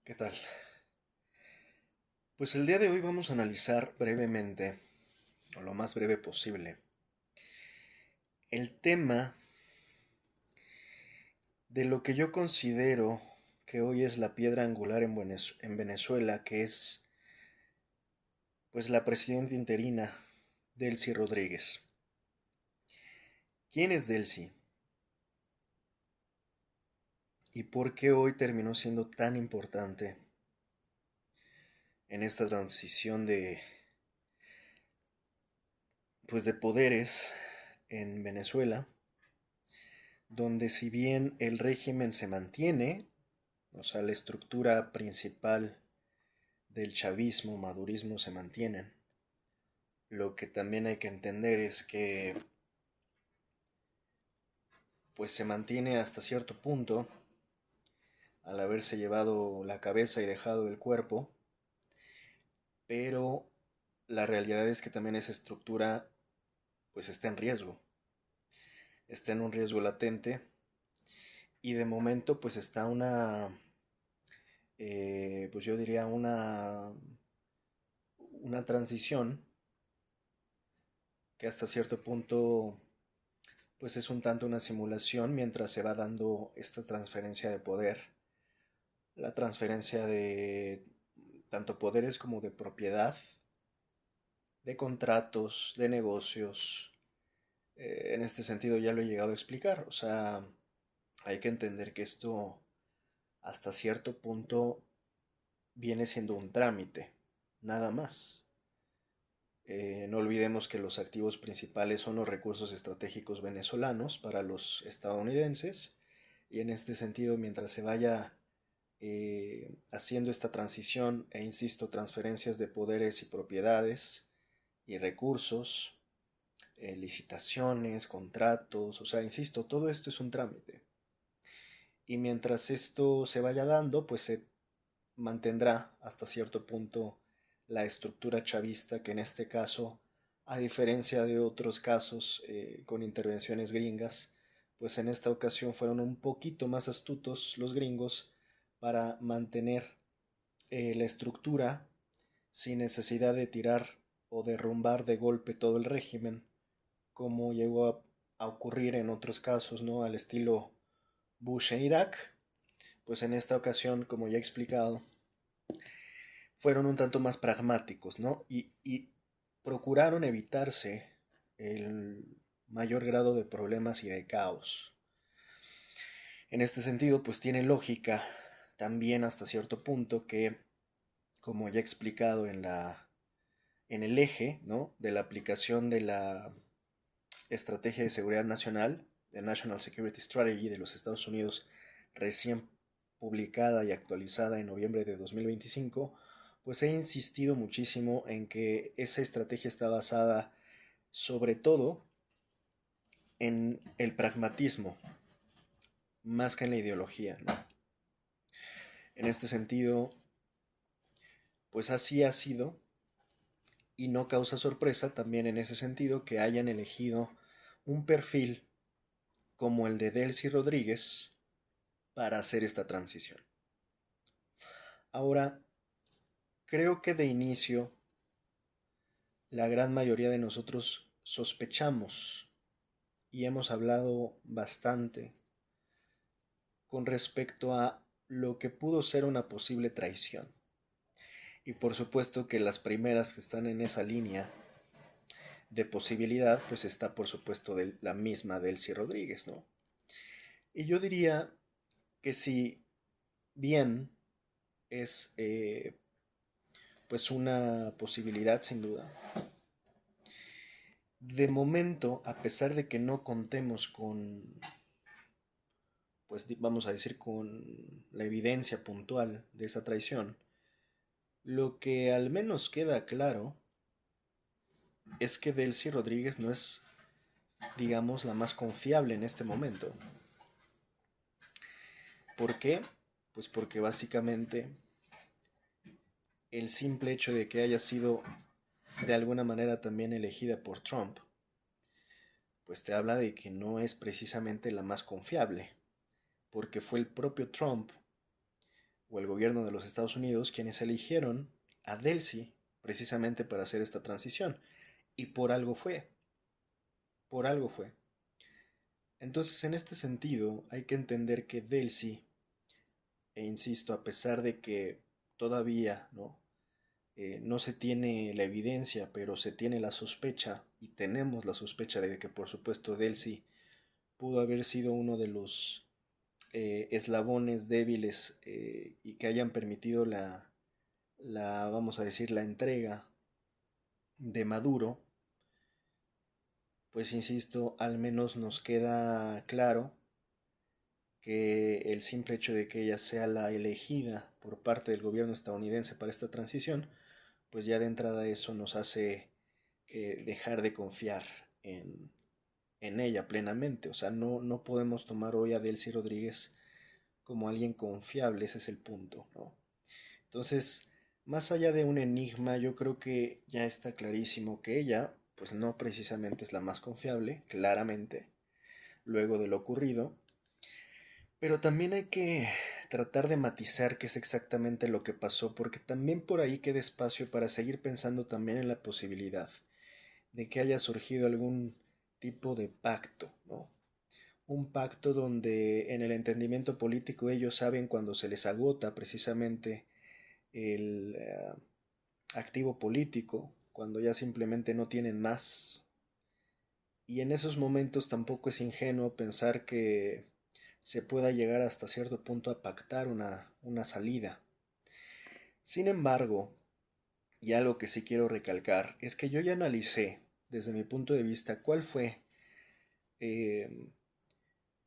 ¿Qué tal? Pues el día de hoy vamos a analizar brevemente, o lo más breve posible, el tema de lo que yo considero que hoy es la piedra angular en Venezuela, que es pues la presidenta interina, Delcy Rodríguez. ¿Quién es Delcy? ¿Y por qué hoy terminó siendo tan importante en esta transición de poderes en Venezuela, donde si bien el régimen se mantiene, o sea, la estructura principal del chavismo, madurismo se mantienen? Lo que también hay que entender es que pues se mantiene hasta cierto punto al haberse llevado la cabeza y dejado el cuerpo, pero la realidad es que también esa estructura pues está en riesgo, está en un riesgo latente y de momento pues está pues yo diría una transición que hasta cierto punto pues es un tanto una simulación mientras se va dando esta transferencia de poder, la transferencia de tanto poderes como de propiedad, de contratos, de negocios. En este sentido ya lo he llegado a explicar, o sea, hay que entender que esto hasta cierto punto viene siendo un trámite, nada más. No olvidemos que los activos principales son los recursos estratégicos venezolanos para los estadounidenses y en este sentido mientras se vaya haciendo esta transición e insisto transferencias de poderes y propiedades y recursos, licitaciones, contratos, o sea, insisto, todo esto es un trámite y mientras esto se vaya dando pues se mantendrá hasta cierto punto la estructura chavista que en este caso, a diferencia de otros casos con intervenciones gringas, pues en esta ocasión fueron un poquito más astutos los gringos para mantener la estructura sin necesidad de tirar o derrumbar de golpe todo el régimen, como llegó a ocurrir en otros casos, ¿no? Al estilo Bush en Irak, pues en esta ocasión, como ya he explicado, fueron un tanto más pragmáticos, ¿no? Y procuraron evitarse el mayor grado de problemas y de caos. En este sentido, pues tiene lógica también hasta cierto punto que, como ya he explicado en el eje, ¿no? De la aplicación de la Estrategia de Seguridad Nacional, de National Security Strategy de los Estados Unidos, recién publicada y actualizada en noviembre de 2025, pues he insistido muchísimo en que esa estrategia está basada sobre todo en el pragmatismo, más que en la ideología, ¿no? En este sentido, pues así ha sido y no causa sorpresa también en ese sentido que hayan elegido un perfil como el de Delcy Rodríguez para hacer esta transición. Ahora, creo que de inicio la gran mayoría de nosotros sospechamos y hemos hablado bastante con respecto a lo que pudo ser una posible traición. Y por supuesto que las primeras que están en esa línea de posibilidad, pues está por supuesto de la misma Delcy Rodríguez, ¿no? Y yo diría que si bien es pues una posibilidad sin duda, de momento, a pesar de que no contemos con, pues vamos a decir, con la evidencia puntual de esa traición, lo que al menos queda claro es que Delcy Rodríguez no es, digamos, la más confiable en este momento. ¿Por qué? Pues porque básicamente el simple hecho de que haya sido de alguna manera también elegida por Trump, pues te habla de que no es precisamente la más confiable, porque fue el propio Trump o el gobierno de los Estados Unidos quienes eligieron a Delcy precisamente para hacer esta transición. Y por algo fue, por algo fue. Entonces, en este sentido, hay que entender que Delcy, e insisto, a pesar de que todavía no se tiene la evidencia, pero se tiene la sospecha, y tenemos la sospecha de que por supuesto Delcy pudo haber sido uno de los eslabones débiles y que hayan permitido vamos a decir, la entrega de Maduro, pues insisto, al menos nos queda claro que el simple hecho de que ella sea la elegida por parte del gobierno estadounidense para esta transición, pues ya de entrada eso nos hace dejar de confiar en, en ella plenamente. O sea, no podemos tomar hoy a Delcy Rodríguez como alguien confiable, ese es el punto, ¿no? Entonces, más allá de un enigma, yo creo que ya está clarísimo que ella, pues no precisamente es la más confiable, claramente, luego de lo ocurrido, pero también hay que tratar de matizar qué es exactamente lo que pasó, porque también por ahí queda espacio para seguir pensando también en la posibilidad de que haya surgido algún tipo de pacto, ¿no? Un pacto donde en el entendimiento político ellos saben cuando se les agota precisamente el activo político, cuando ya simplemente no tienen más. Y en esos momentos tampoco es ingenuo pensar que se pueda llegar hasta cierto punto a pactar una salida. Sin embargo, y algo que sí quiero recalcar, es que yo ya analicé desde mi punto de vista cuál fue eh,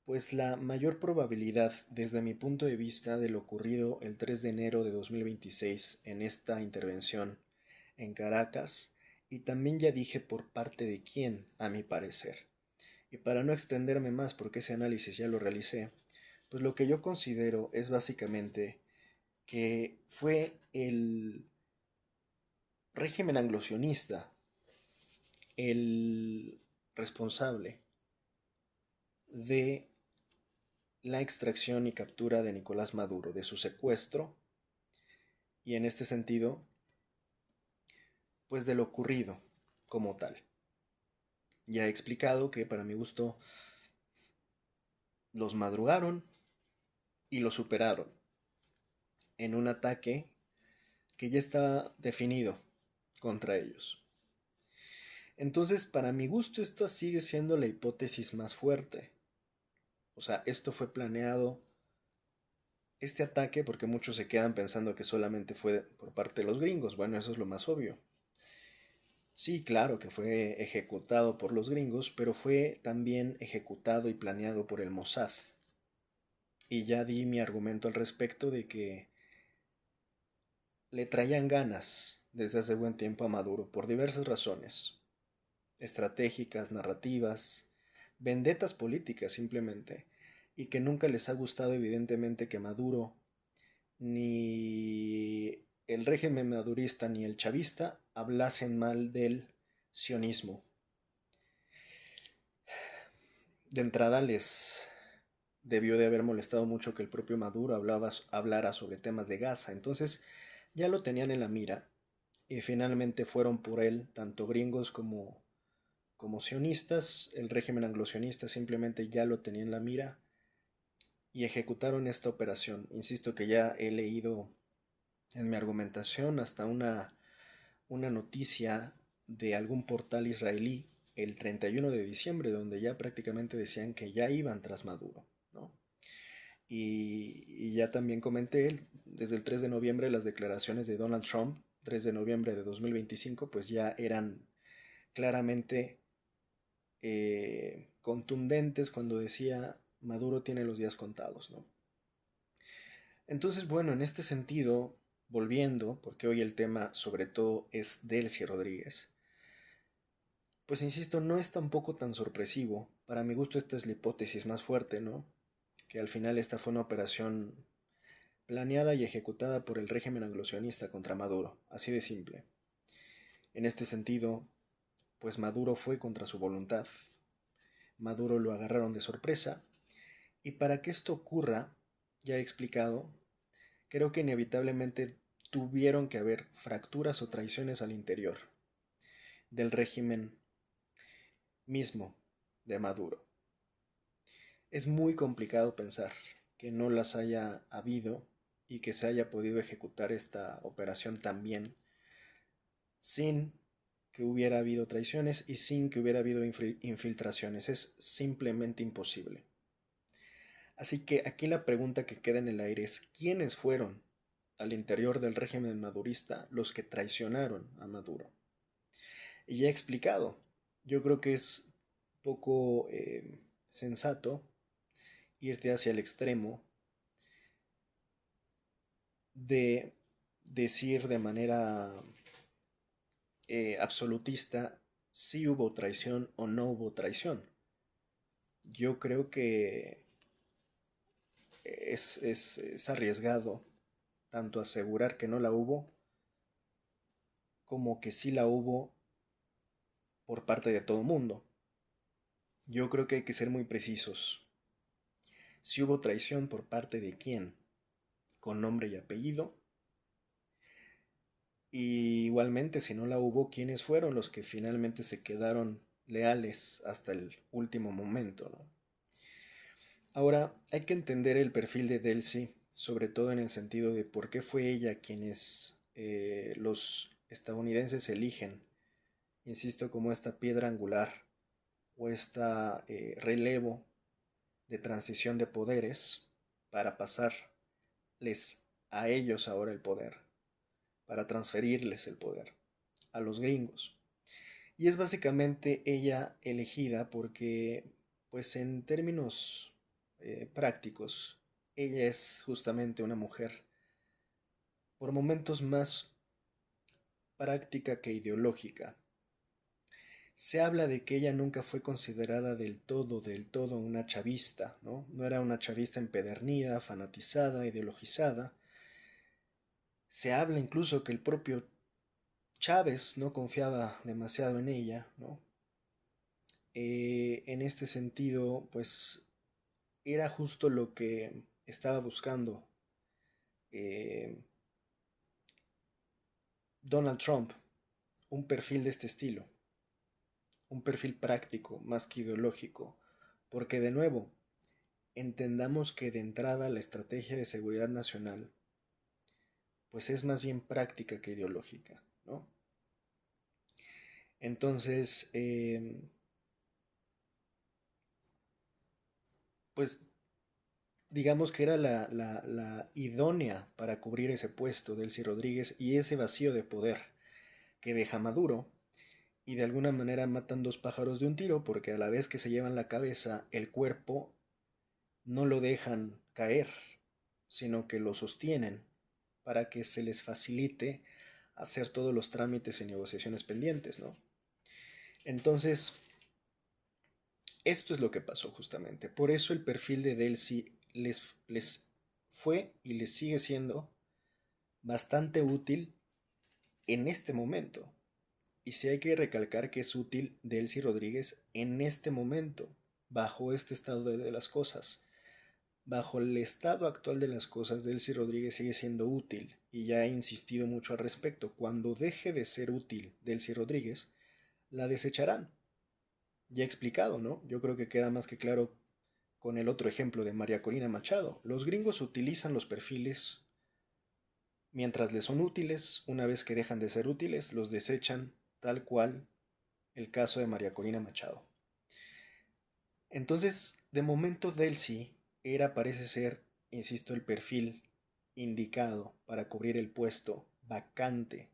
pues la mayor probabilidad desde mi punto de vista de lo ocurrido el 3 de enero de 2026 en esta intervención en Caracas, y también ya dije por parte de quién, a mi parecer. Y para no extenderme más porque ese análisis ya lo realicé, pues lo que yo considero es básicamente que fue el régimen anglosionista el responsable de la extracción y captura de Nicolás Maduro, de su secuestro, y en este sentido, pues de lo ocurrido como tal. Ya he explicado que para mi gusto los madrugaron y lo superaron en un ataque que ya estaba definido contra ellos. Entonces, para mi gusto, esta sigue siendo la hipótesis más fuerte. O sea, esto fue planeado, este ataque, porque muchos se quedan pensando que solamente fue por parte de los gringos. Bueno, eso es lo más obvio. Sí, claro que fue ejecutado por los gringos, pero fue también ejecutado y planeado por el Mossad. Y ya di mi argumento al respecto de que le traían ganas desde hace buen tiempo a Maduro por diversas razones, estratégicas, narrativas, vendetas políticas simplemente, y que nunca les ha gustado evidentemente que Maduro, ni el régimen madurista ni el chavista hablasen mal del sionismo. De entrada les debió de haber molestado mucho que el propio Maduro hablara sobre temas de Gaza, entonces ya lo tenían en la mira y finalmente fueron por él, tanto gringos como sionistas. El régimen anglosionista simplemente ya lo tenía en la mira y ejecutaron esta operación. Insisto que ya he leído en mi argumentación hasta una noticia de algún portal israelí el 31 de diciembre donde ya prácticamente decían que ya iban tras Maduro, ¿no? Y ya también comenté desde el 3 de noviembre las declaraciones de Donald Trump, 3 de noviembre de 2025, pues ya eran claramente contundentes cuando decía Maduro tiene los días contados, ¿no? Entonces, bueno, en este sentido, volviendo, porque hoy el tema sobre todo es Delcy Rodríguez, pues insisto, no es tampoco tan sorpresivo. Para mi gusto esta es la hipótesis más fuerte, ¿no? Que al final esta fue una operación planeada y ejecutada por el régimen anglosionista contra Maduro, así de simple. En este sentido, pues Maduro fue contra su voluntad. Maduro lo agarraron de sorpresa, y para que esto ocurra, ya he explicado creo que inevitablemente tuvieron que haber fracturas o traiciones al interior del régimen mismo de Maduro. Es muy complicado pensar que no las haya habido y que se haya podido ejecutar esta operación también sin que hubiera habido traiciones y sin que hubiera habido infiltraciones. Es simplemente imposible. Así que aquí la pregunta que queda en el aire es: ¿quiénes fueron al interior del régimen madurista los que traicionaron a Maduro? Y ya he explicado, yo creo que es poco sensato irte hacia el extremo de decir de manera absolutista si hubo traición o no hubo traición. Yo creo que es arriesgado tanto asegurar que no la hubo como que sí la hubo por parte de todo mundo. Yo creo que hay que ser muy precisos. Si hubo traición, por parte de quién, con nombre y apellido. Y igualmente, si no la hubo, quiénes fueron los que finalmente se quedaron leales hasta el último momento, ¿no? Ahora, hay que entender el perfil de Delcy, sobre todo en el sentido de por qué fue ella quienes los estadounidenses eligen, insisto, como esta piedra angular o esta relevo de transición de poderes para pasarles a ellos ahora el poder, para transferirles el poder a los gringos. Y es básicamente ella elegida porque, pues en términos prácticos, ella es justamente una mujer por momentos más práctica que ideológica. Se habla de que ella nunca fue considerada del todo una chavista, ¿no? No era una chavista empedernida, fanatizada, ideologizada. Se habla incluso que el propio Chávez no confiaba demasiado en ella, ¿no? En este sentido, pues era justo lo que estaba buscando eh, Donald Trump, un perfil de este estilo, un perfil práctico más que ideológico, porque de nuevo, entendamos que de entrada la estrategia de seguridad nacional pues es más bien práctica que ideológica, ¿no? Entonces, pues digamos que era la idónea para cubrir ese puesto de Elsie Rodríguez y ese vacío de poder que deja Maduro, y de alguna manera matan dos pájaros de un tiro porque a la vez que se llevan la cabeza, el cuerpo no lo dejan caer, sino que lo sostienen para que se les facilite hacer todos los trámites y negociaciones pendientes, ¿no? Entonces, esto es lo que pasó justamente. Por eso el perfil de Delcy les fue y les sigue siendo bastante útil en este momento. Y sí hay que recalcar que es útil Delcy Rodríguez en este momento, bajo este estado de las cosas. Bajo el estado actual de las cosas, Delcy Rodríguez sigue siendo útil, y ya he insistido mucho al respecto. Cuando deje de ser útil Delcy Rodríguez, la desecharán. Ya he explicado, ¿no? Yo creo que queda más que claro con el otro ejemplo de María Corina Machado. Los gringos utilizan los perfiles mientras les son útiles, una vez que dejan de ser útiles, los desechan, tal cual el caso de María Corina Machado. Entonces, de momento Delcy era, parece ser, insisto, el perfil indicado para cubrir el puesto vacante.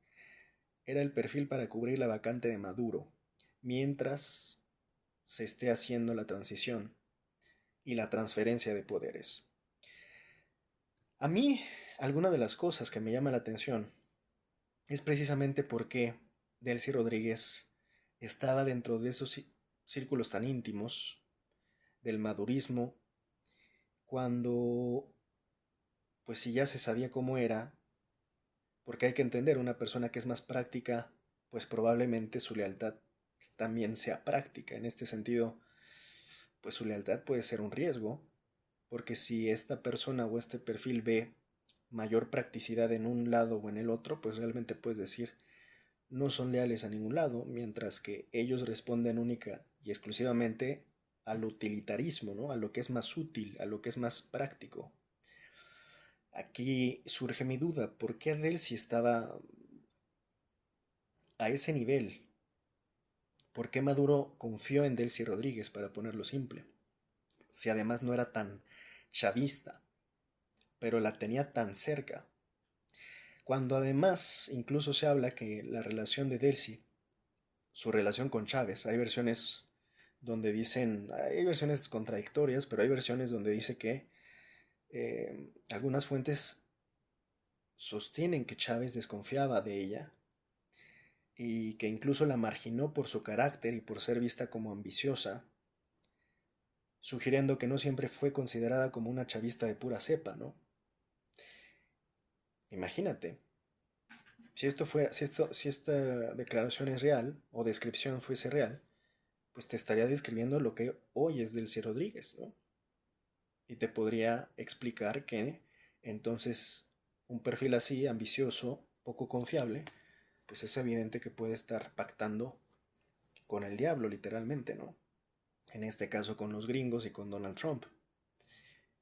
Era el perfil para cubrir la vacante de Maduro, mientras se esté haciendo la transición y la transferencia de poderes. A mí, alguna de las cosas que me llama la atención es precisamente por qué Delcy Rodríguez estaba dentro de esos círculos tan íntimos del madurismo, cuando, pues si ya se sabía cómo era, porque hay que entender, una persona que es más práctica, pues probablemente su lealtad también sea práctica. En este sentido, pues su lealtad puede ser un riesgo, porque si esta persona o este perfil ve mayor practicidad en un lado o en el otro, pues realmente puedes decir no son leales a ningún lado, mientras que ellos responden única y exclusivamente al utilitarismo, ¿no? A lo que es más útil, a lo que es más práctico. Aquí surge mi duda, ¿por qué Adel si estaba a ese nivel? ¿Por qué Maduro confió en Delcy Rodríguez, para ponerlo simple? Si además no era tan chavista, pero la tenía tan cerca. Cuando además incluso se habla que la relación de Delcy, su relación con Chávez, hay versiones donde dicen, hay versiones contradictorias, pero hay versiones donde dice que algunas fuentes sostienen que Chávez desconfiaba de ella y que incluso la marginó por su carácter y por ser vista como ambiciosa, sugiriendo que no siempre fue considerada como una chavista de pura cepa, ¿no? Imagínate, si esta declaración es real o descripción fuese real, pues te estaría describiendo lo que hoy es Delcy Rodríguez, ¿no? Y te podría explicar que entonces un perfil así, ambicioso, poco confiable, pues es evidente que puede estar pactando con el diablo, literalmente, ¿no? En este caso con los gringos y con Donald Trump,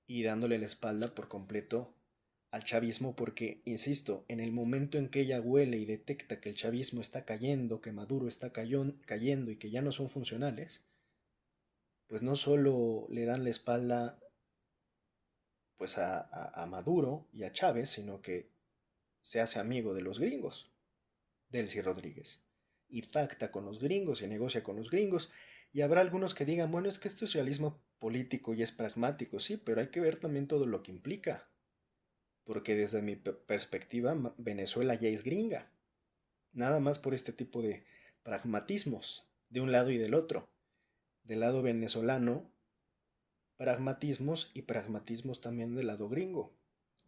y dándole la espalda por completo al chavismo porque, insisto, en el momento en que ella huele y detecta que el chavismo está cayendo, que Maduro está cayendo y que ya no son funcionales, pues no solo le dan la espalda pues a Maduro y a Chávez, sino que se hace amigo de los gringos, Delcy Rodríguez, y pacta con los gringos y negocia con los gringos. Y habrá algunos que digan, bueno, es que esto es realismo político y es pragmático, sí, pero hay que ver también todo lo que implica, porque desde mi perspectiva Venezuela ya es gringa, nada más por este tipo de pragmatismos de un lado y del otro. Del lado venezolano, pragmatismos y pragmatismos también del lado gringo,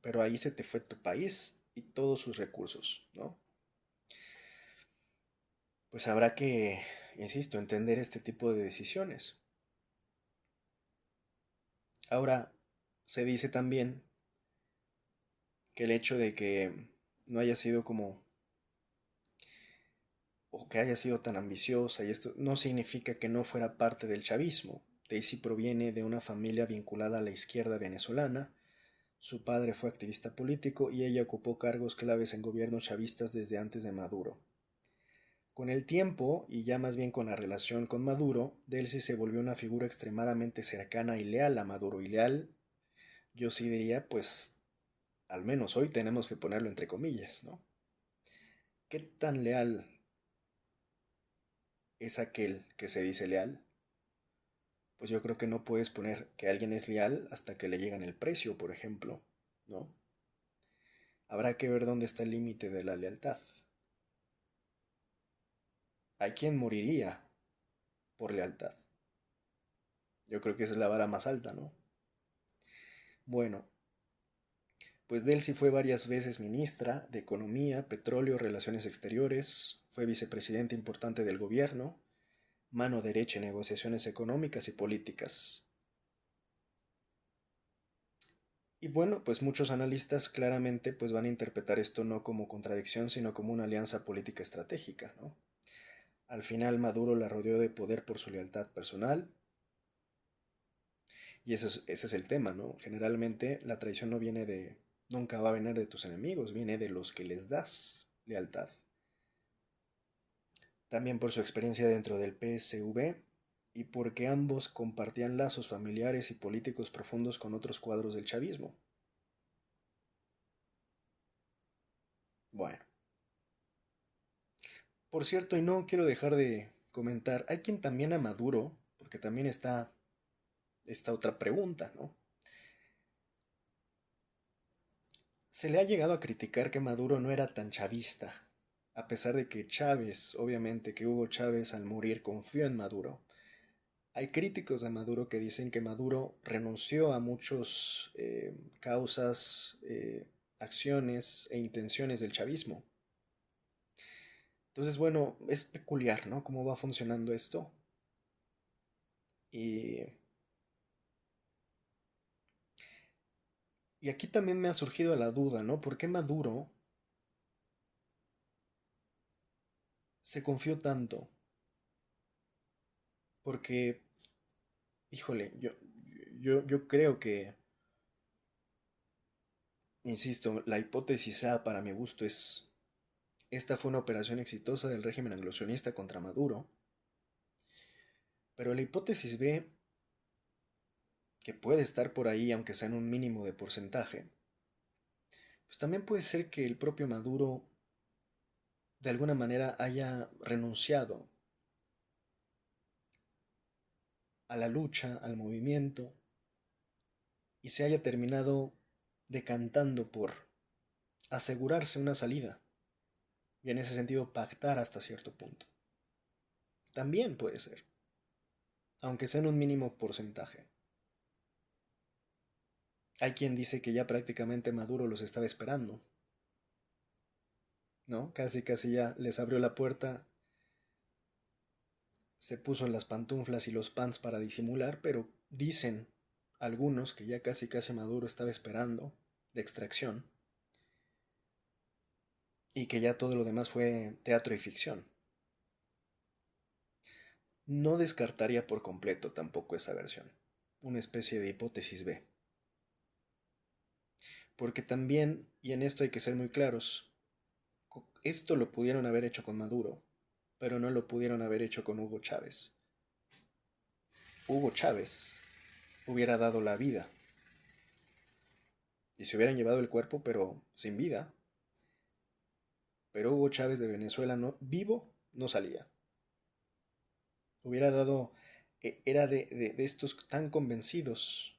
pero ahí se te fue tu país y todos sus recursos, ¿no? Pues habrá que, insisto, entender este tipo de decisiones. Ahora, se dice también que el hecho de que no haya sido como, o que haya sido tan ambiciosa y esto no significa que no fuera parte del chavismo. Daisy proviene de una familia vinculada a la izquierda venezolana. Su padre fue activista político y ella ocupó cargos claves en gobiernos chavistas desde antes de Maduro. Con el tiempo, y ya más bien con la relación con Maduro, Delcy se volvió una figura extremadamente cercana y leal a Maduro. Y leal, yo sí diría, pues, al menos hoy tenemos que ponerlo entre comillas, ¿no? ¿Qué tan leal es aquel que se dice leal? Pues yo creo que no puedes poner que alguien es leal hasta que le llegan el precio, por ejemplo, ¿no? Habrá que ver dónde está el límite de la lealtad. Hay quien moriría por lealtad. Yo creo que esa es la vara más alta, ¿no? Bueno, pues Delcy fue varias veces ministra de Economía, Petróleo, Relaciones Exteriores, fue vicepresidente importante del gobierno, mano derecha en negociaciones económicas y políticas. Y bueno, pues muchos analistas claramente pues van a interpretar esto no como contradicción, sino como una alianza política estratégica, ¿no? Al final Maduro la rodeó de poder por su lealtad personal, y ese es el tema, ¿no? Generalmente la traición no viene de, nunca va a venir de tus enemigos, viene de los que les das lealtad. También por su experiencia dentro del PSV y porque ambos compartían lazos familiares y políticos profundos con otros cuadros del chavismo. Bueno, por cierto, y no quiero dejar de comentar, hay quien también a Maduro, porque también está esta otra pregunta, ¿no? Se le ha llegado a criticar que Maduro no era tan chavista, a pesar de que Chávez, obviamente que Hugo Chávez al morir confió en Maduro. Hay críticos de Maduro que dicen que Maduro renunció a muchas causas, acciones e intenciones del chavismo. Entonces, bueno, es peculiar, ¿no? Cómo va funcionando esto. Y Y aquí también me ha surgido la duda, ¿no? ¿Por qué Maduro se confió tanto? Porque, híjole, yo creo que, insisto, la hipótesis A para mi gusto es, esta fue una operación exitosa del régimen anglosionista contra Maduro, pero la hipótesis B, que puede estar por ahí, aunque sea en un mínimo de porcentaje, pues también puede ser que el propio Maduro de alguna manera haya renunciado a la lucha, al movimiento, y se haya terminado decantando por asegurarse una salida, y en ese sentido pactar hasta cierto punto. También puede ser, aunque sea en un mínimo porcentaje. Hay quien dice que ya prácticamente Maduro los estaba esperando, ¿no? Casi casi ya les abrió la puerta, se puso las pantuflas y los pants para disimular, pero dicen algunos que ya casi casi Maduro estaba esperando de extracción y que ya todo lo demás fue teatro y ficción. No descartaría por completo tampoco esa versión, una especie de hipótesis B. Porque también, y en esto hay que ser muy claros, esto lo pudieron haber hecho con Maduro, pero no lo pudieron haber hecho con Hugo Chávez. Hugo Chávez hubiera dado la vida y se hubieran llevado el cuerpo, pero sin vida. Pero Hugo Chávez de Venezuela no, vivo no salía. Hubiera dado, era de estos tan convencidos,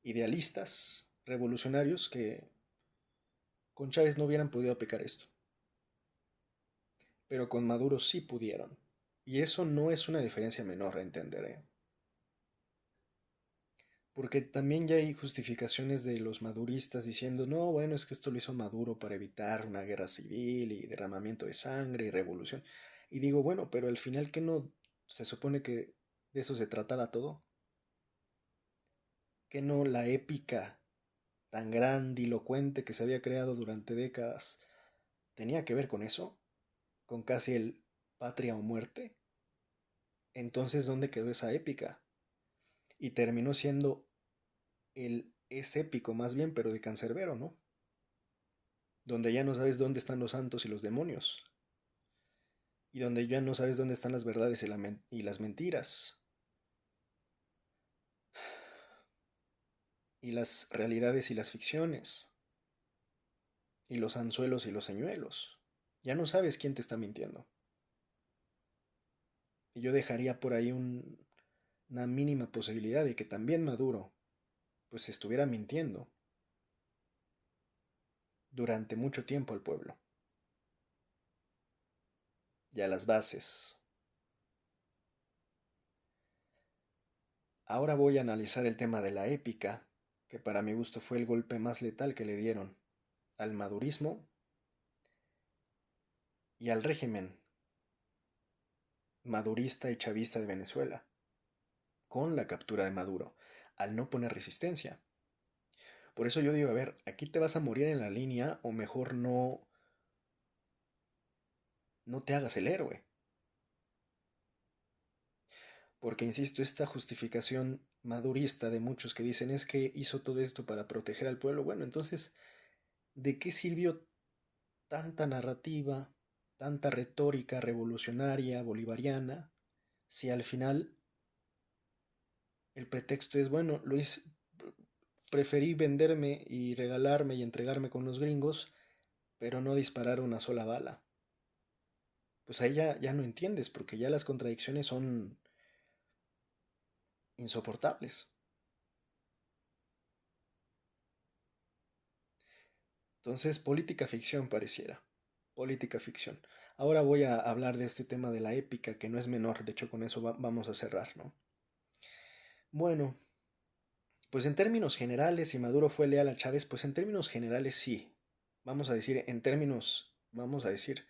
idealistas, revolucionarios, que con Chávez no hubieran podido aplicar esto. Pero con Maduro sí pudieron. Y eso no es una diferencia menor a entender, ¿eh? Porque también ya hay justificaciones de los maduristas diciendo, no, bueno, es que esto lo hizo Maduro para evitar una guerra civil y derramamiento de sangre y revolución. Y digo, bueno, pero al final, ¿qué no se supone que de eso se trataba todo? ¿Que no la épica tan grandilocuente que se había creado durante décadas tenía que ver con eso? ¿Con casi el patria o muerte? Entonces, ¿dónde quedó esa épica? Y terminó siendo es épico más bien, pero de cancerbero, ¿no? Donde ya no sabes dónde están los santos y los demonios, y donde ya no sabes dónde están las verdades y las mentiras, y las realidades y las ficciones, y los anzuelos y los señuelos. Ya no sabes quién te está mintiendo. Y yo dejaría por ahí una mínima posibilidad de que también Maduro pues estuviera mintiendo durante mucho tiempo al pueblo y a las bases. Ahora voy a analizar el tema de la épica, que para mi gusto fue el golpe más letal que le dieron al madurismo y al régimen madurista y chavista de Venezuela, con la captura de Maduro, al no poner resistencia. Por eso yo digo, a ver, aquí te vas a morir en la línea o mejor no te hagas el héroe. Porque, insisto, esta justificación madurista de muchos que dicen es que hizo todo esto para proteger al pueblo, bueno, entonces, ¿de qué sirvió tanta narrativa, tanta retórica revolucionaria, bolivariana, si al final el pretexto es, bueno, lo hice, preferí venderme y regalarme y entregarme con los gringos, pero no disparar una sola bala? Pues ahí ya no entiendes, porque ya las contradicciones son insoportables. Entonces, política ficción pareciera. Política ficción. Ahora voy a hablar de este tema de la épica, que no es menor, de hecho con eso vamos a cerrar, ¿no? Bueno, pues en términos generales, si Maduro fue leal a Chávez, pues en términos generales sí. Vamos a decir, en términos, vamos a decir,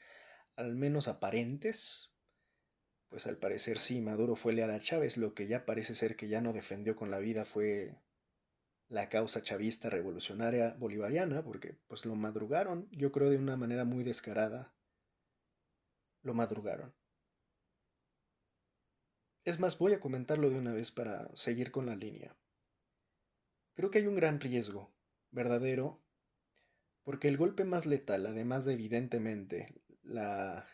al menos aparentes, pues al parecer sí, Maduro fue leal a Chávez. Lo que ya parece ser que ya no defendió con la vida fue la causa chavista revolucionaria bolivariana, porque pues lo madrugaron, yo creo de una manera muy descarada, lo madrugaron. Es más, voy a comentarlo de una vez para seguir con la línea. Creo que hay un gran riesgo, verdadero, porque el golpe más letal, además de evidentemente la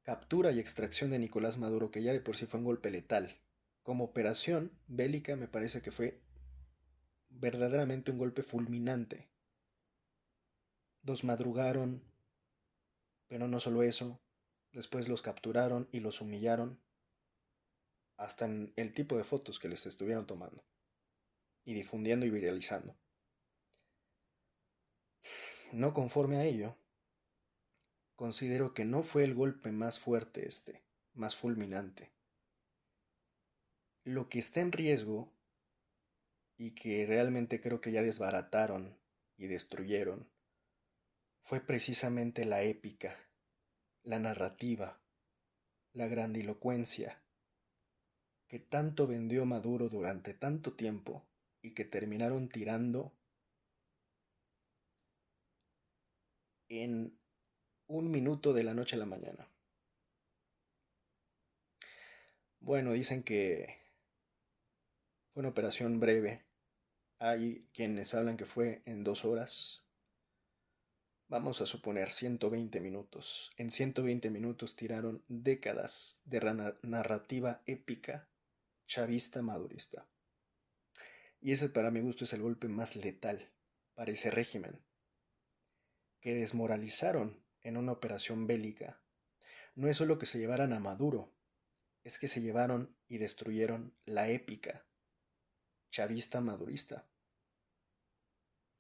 captura y extracción de Nicolás Maduro, que ya de por sí fue un golpe letal, como operación bélica me parece que fue verdaderamente un golpe fulminante. Los madrugaron, pero no solo eso, después los capturaron y los humillaron, hasta en el tipo de fotos que les estuvieron tomando y difundiendo y viralizando. No conforme a ello, considero que no fue el golpe más fuerte más fulminante. Lo que está en riesgo y que realmente creo que ya desbarataron y destruyeron fue precisamente la épica, la narrativa, la grandilocuencia que tanto vendió Maduro durante tanto tiempo y que terminaron tirando en un minuto de la noche a la mañana. Bueno, dicen que fue una operación breve. Hay quienes hablan que fue en 2 horas. Vamos a suponer 120 minutos. En 120 minutos tiraron décadas de narrativa épica chavista madurista. Y ese para mi gusto es el golpe más letal para ese régimen, que desmoralizaron en una operación bélica. No es solo que se llevaran a Maduro, es que se llevaron y destruyeron la épica chavista madurista.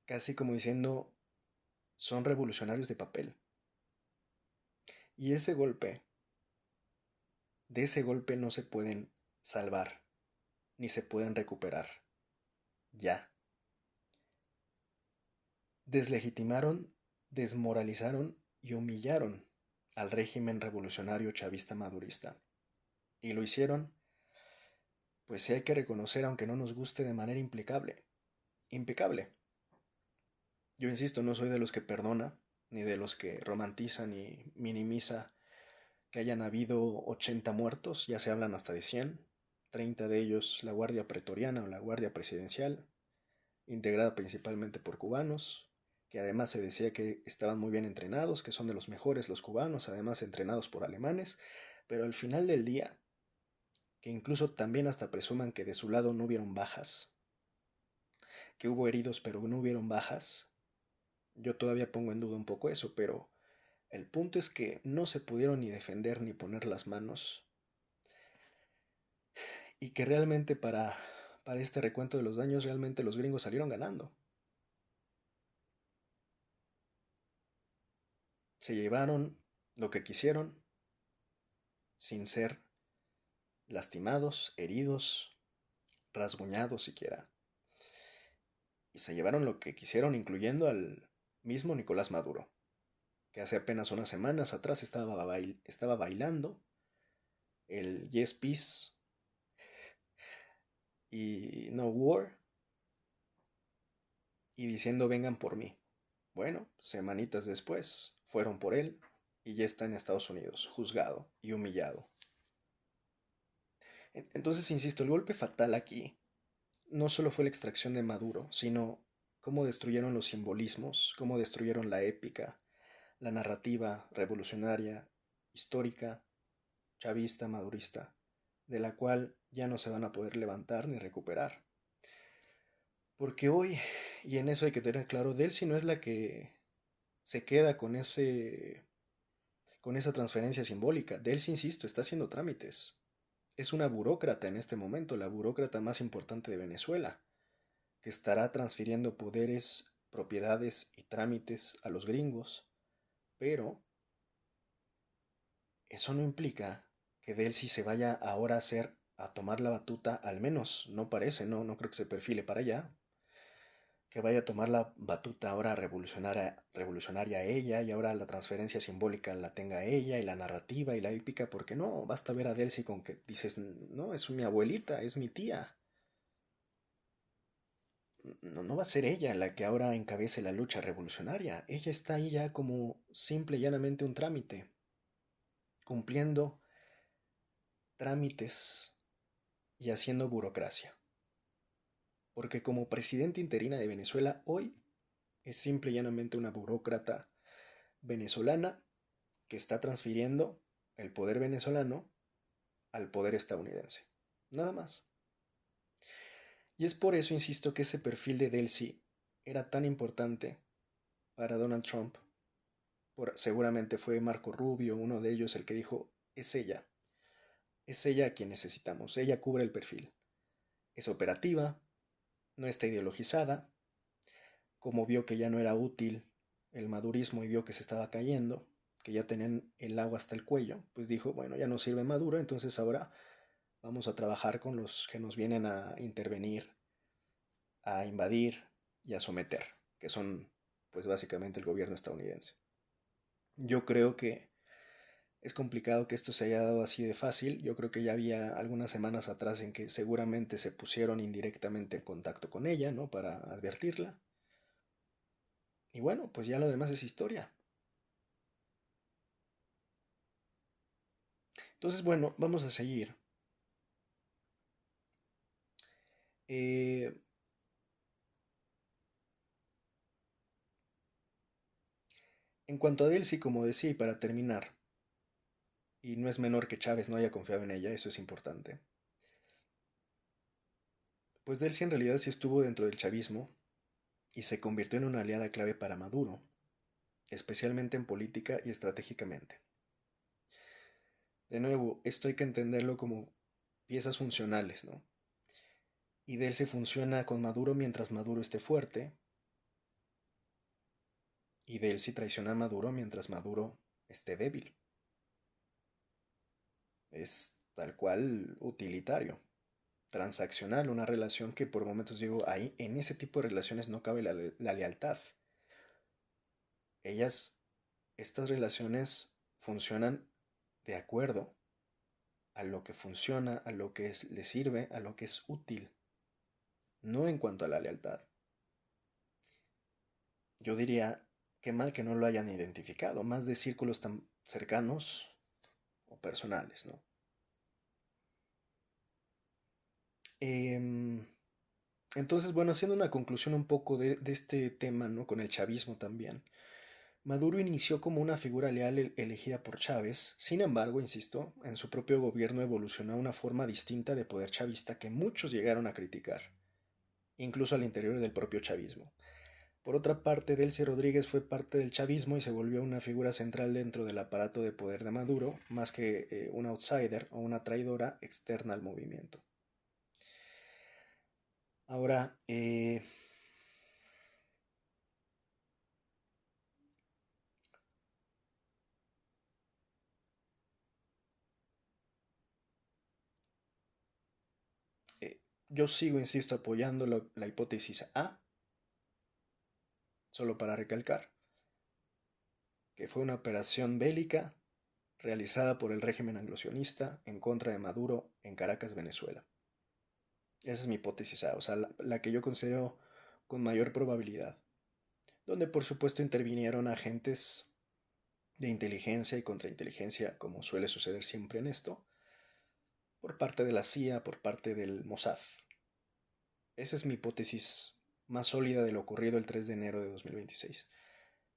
Casi como diciendo, son revolucionarios de papel. Y de ese golpe no se pueden salvar, ni se pueden recuperar. Ya. Deslegitimaron, desmoralizaron y humillaron al régimen revolucionario chavista madurista. Y lo hicieron, pues sí hay que reconocer, aunque no nos guste, de manera impecable. Impecable. Yo insisto, no soy de los que perdona, ni de los que romantiza ni minimiza que hayan habido 80 muertos, ya se hablan hasta de 100, 30 de ellos la Guardia Pretoriana o la Guardia Presidencial, integrada principalmente por cubanos, que además se decía que estaban muy bien entrenados, que son de los mejores los cubanos, además entrenados por alemanes, pero al final del día, que incluso también hasta presuman que de su lado no hubieron bajas, que hubo heridos pero no hubieron bajas, yo todavía pongo en duda un poco eso, pero el punto es que no se pudieron ni defender ni poner las manos y que realmente para este recuento de los daños realmente los gringos salieron ganando. Se llevaron lo que quisieron sin ser lastimados, heridos, rasguñados siquiera. Y se llevaron lo que quisieron, incluyendo al mismo Nicolás Maduro, que hace apenas unas semanas atrás estaba bailando el Yes Peace y No War y diciendo vengan por mí. Bueno, semanitas después fueron por él y ya está en Estados Unidos, juzgado y humillado. Entonces, insisto, el golpe fatal aquí no solo fue la extracción de Maduro, sino cómo destruyeron los simbolismos, cómo destruyeron la épica, la narrativa revolucionaria, histórica, chavista, madurista, de la cual ya no se van a poder levantar ni recuperar. Porque hoy, y en eso hay que tener claro, Delcy no es la que se queda con esa transferencia simbólica. Delcy, insisto, está haciendo trámites. Es una burócrata en este momento, la burócrata más importante de Venezuela, que estará transfiriendo poderes, propiedades y trámites a los gringos, pero eso no implica que Delcy se vaya ahora a tomar la batuta, al menos no parece, no creo que se perfile para allá, que vaya a tomar la batuta ahora revolucionaria a ella y ahora la transferencia simbólica la tenga ella y la narrativa y la épica, porque no, basta ver a Delcy con que dices, no, es mi abuelita, es mi tía. no va a ser ella la que ahora encabece la lucha revolucionaria. Ella está ahí ya como simple y llanamente un trámite, cumpliendo trámites y haciendo burocracia. Porque como presidenta interina de Venezuela hoy es simple y llanamente una burócrata venezolana que está transfiriendo el poder venezolano al poder estadounidense. Nada más. Y es por eso, insisto, que ese perfil de Delcy era tan importante para Donald Trump. Seguramente fue Marco Rubio, uno de ellos, el que dijo, es ella a quien necesitamos, ella cubre el perfil. Es operativa, no está ideologizada, como vio que ya no era útil el madurismo y vio que se estaba cayendo, que ya tenían el agua hasta el cuello, pues dijo, bueno, ya no sirve Maduro, entonces ahora vamos a trabajar con los que nos vienen a intervenir, a invadir y a someter, que son pues básicamente el gobierno estadounidense. Yo creo que es complicado que esto se haya dado así de fácil. Yo creo que ya había algunas semanas atrás en que seguramente se pusieron indirectamente en contacto con ella, ¿no? Para advertirla. Y bueno, pues ya lo demás es historia. Entonces, bueno, vamos a seguir. Eh, en cuanto a Delcy, como decía, y para terminar, y no es menor que Chávez no haya confiado en ella, eso es importante. Pues Delcy en realidad sí estuvo dentro del chavismo y se convirtió en una aliada clave para Maduro, especialmente en política y estratégicamente. De nuevo, esto hay que entenderlo como piezas funcionales, ¿no? Y Delcy funciona con Maduro mientras Maduro esté fuerte, y Delcy traiciona a Maduro mientras Maduro esté débil. Es tal cual utilitario, transaccional, una relación que por momentos digo, ahí en ese tipo de relaciones no cabe la lealtad. Estas relaciones funcionan de acuerdo a lo que funciona, a lo que le sirve, a lo que es útil, no en cuanto a la lealtad. Yo diría, qué mal que no lo hayan identificado, más de círculos tan cercanos o personales, ¿no? Em, entonces, bueno, haciendo una conclusión un poco de este tema, ¿no? Con el chavismo también. Maduro inició como una figura leal elegida por Chávez, sin embargo, insisto, en su propio gobierno evolucionó a una forma distinta de poder chavista que muchos llegaron a criticar, incluso al interior del propio chavismo. Por otra parte, Delcy Rodríguez fue parte del chavismo y se volvió una figura central dentro del aparato de poder de Maduro, más que un outsider o una traidora externa al movimiento. Ahora, yo sigo, insisto, apoyando la hipótesis A, solo para recalcar, que fue una operación bélica realizada por el régimen anglosionista en contra de Maduro en Caracas, Venezuela. Esa es mi hipótesis A, o sea, la que yo considero con mayor probabilidad, donde por supuesto intervinieron agentes de inteligencia y contrainteligencia, como suele suceder siempre en esto, por parte de la CIA, por parte del Mossad. Esa es mi hipótesis más sólida de lo ocurrido el 3 de enero de 2026.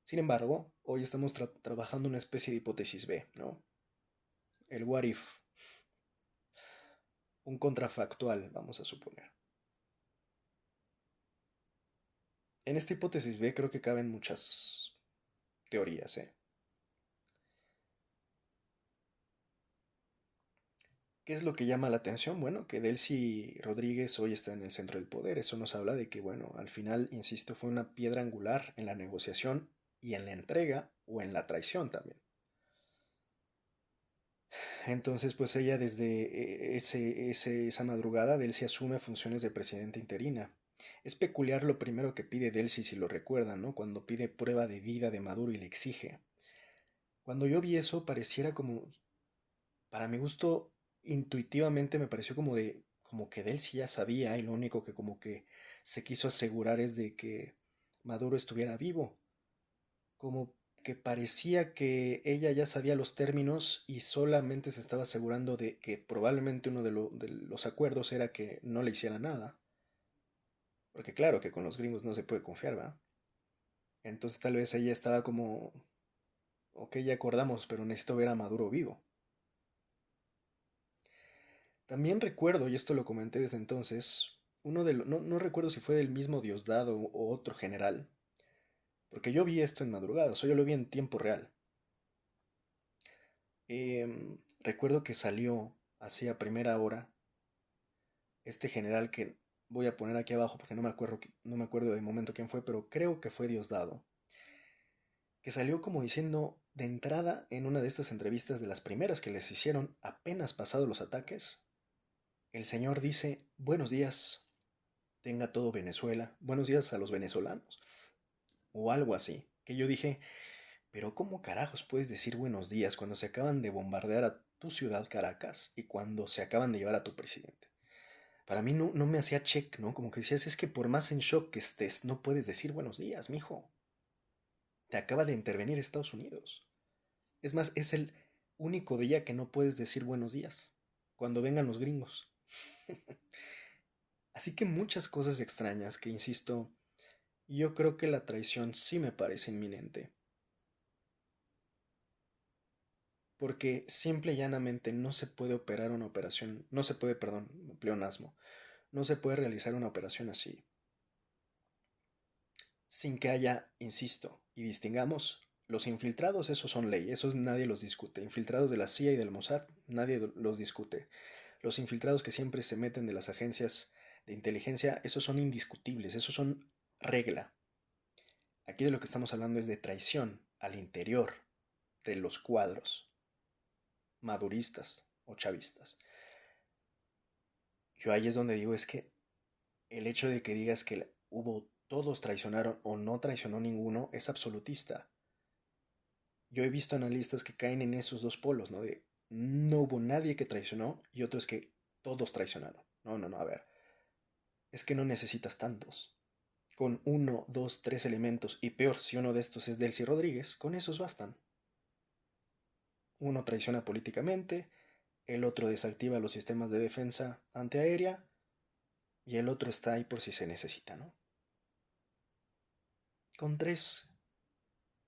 Sin embargo, hoy estamos trabajando una especie de hipótesis B, ¿no? El what if, un contrafactual, vamos a suponer. En esta hipótesis B creo que caben muchas teorías, ¿eh? ¿Qué es lo que llama la atención? Bueno, que Delcy Rodríguez hoy está en el centro del poder. Eso nos habla de que, bueno, al final, insisto, fue una piedra angular en la negociación y en la entrega o en la traición también. Entonces, pues ella desde esa madrugada, Delcy asume funciones de presidenta interina. Es peculiar lo primero que pide Delcy, si lo recuerdan, ¿no? Cuando pide prueba de vida de Maduro y le exige. Cuando yo vi eso, pareciera como, para mi gusto, intuitivamente me pareció como que Delcy ya sabía y lo único que como que se quiso asegurar es de que Maduro estuviera vivo, como que parecía que ella ya sabía los términos y solamente se estaba asegurando de que probablemente uno de los acuerdos era que no le hiciera nada, porque claro que con los gringos no se puede confiar, ¿va? Entonces tal vez ella estaba como, ok, ya acordamos, pero necesito ver a Maduro vivo. También recuerdo, y esto lo comenté desde entonces, no recuerdo si fue del mismo Diosdado o otro general, porque yo vi esto en madrugada, o sea, yo lo vi en tiempo real. Recuerdo que salió así a primera hora este general que voy a poner aquí abajo porque no me acuerdo de momento quién fue, pero creo que fue Diosdado, que salió como diciendo de entrada en una de estas entrevistas de las primeras que les hicieron apenas pasados los ataques, el señor dice, buenos días, tenga todo Venezuela, buenos días a los venezolanos, o algo así, que yo dije, pero ¿cómo carajos puedes decir buenos días cuando se acaban de bombardear a tu ciudad Caracas y cuando se acaban de llevar a tu presidente? Para mí no me hacía check, ¿no? Como que decías, es que por más en shock que estés, no puedes decir buenos días, mijo. Te acaba de intervenir Estados Unidos. Es más, es el único día que no puedes decir buenos días, cuando vengan los gringos. Así que muchas cosas extrañas que, insisto, yo creo que la traición sí me parece inminente. Porque simple y llanamente no se puede operar una operación, no se puede, perdón, pleonasmo, no se puede realizar una operación así sin que haya, insisto, y distingamos, los infiltrados, esos son ley, esos nadie los discute. Infiltrados de la CIA y del Mossad, nadie los discute. Los infiltrados que siempre se meten de las agencias de inteligencia, esos son indiscutibles, esos son regla. Aquí de lo que estamos hablando es de traición al interior de los cuadros maduristas o chavistas. Yo ahí es donde digo es que el hecho de que digas que hubo todos traicionaron o no traicionó ninguno es absolutista. Yo he visto analistas que caen en esos dos polos, ¿no? De no hubo nadie que traicionó y otros que todos traicionaron. No, a ver. Es que no necesitas tantos. Con uno, dos, tres elementos, y peor si uno de estos es Delcy Rodríguez, con esos bastan. Uno traiciona políticamente, el otro desactiva los sistemas de defensa antiaérea y el otro está ahí por si se necesita, ¿no? Con tres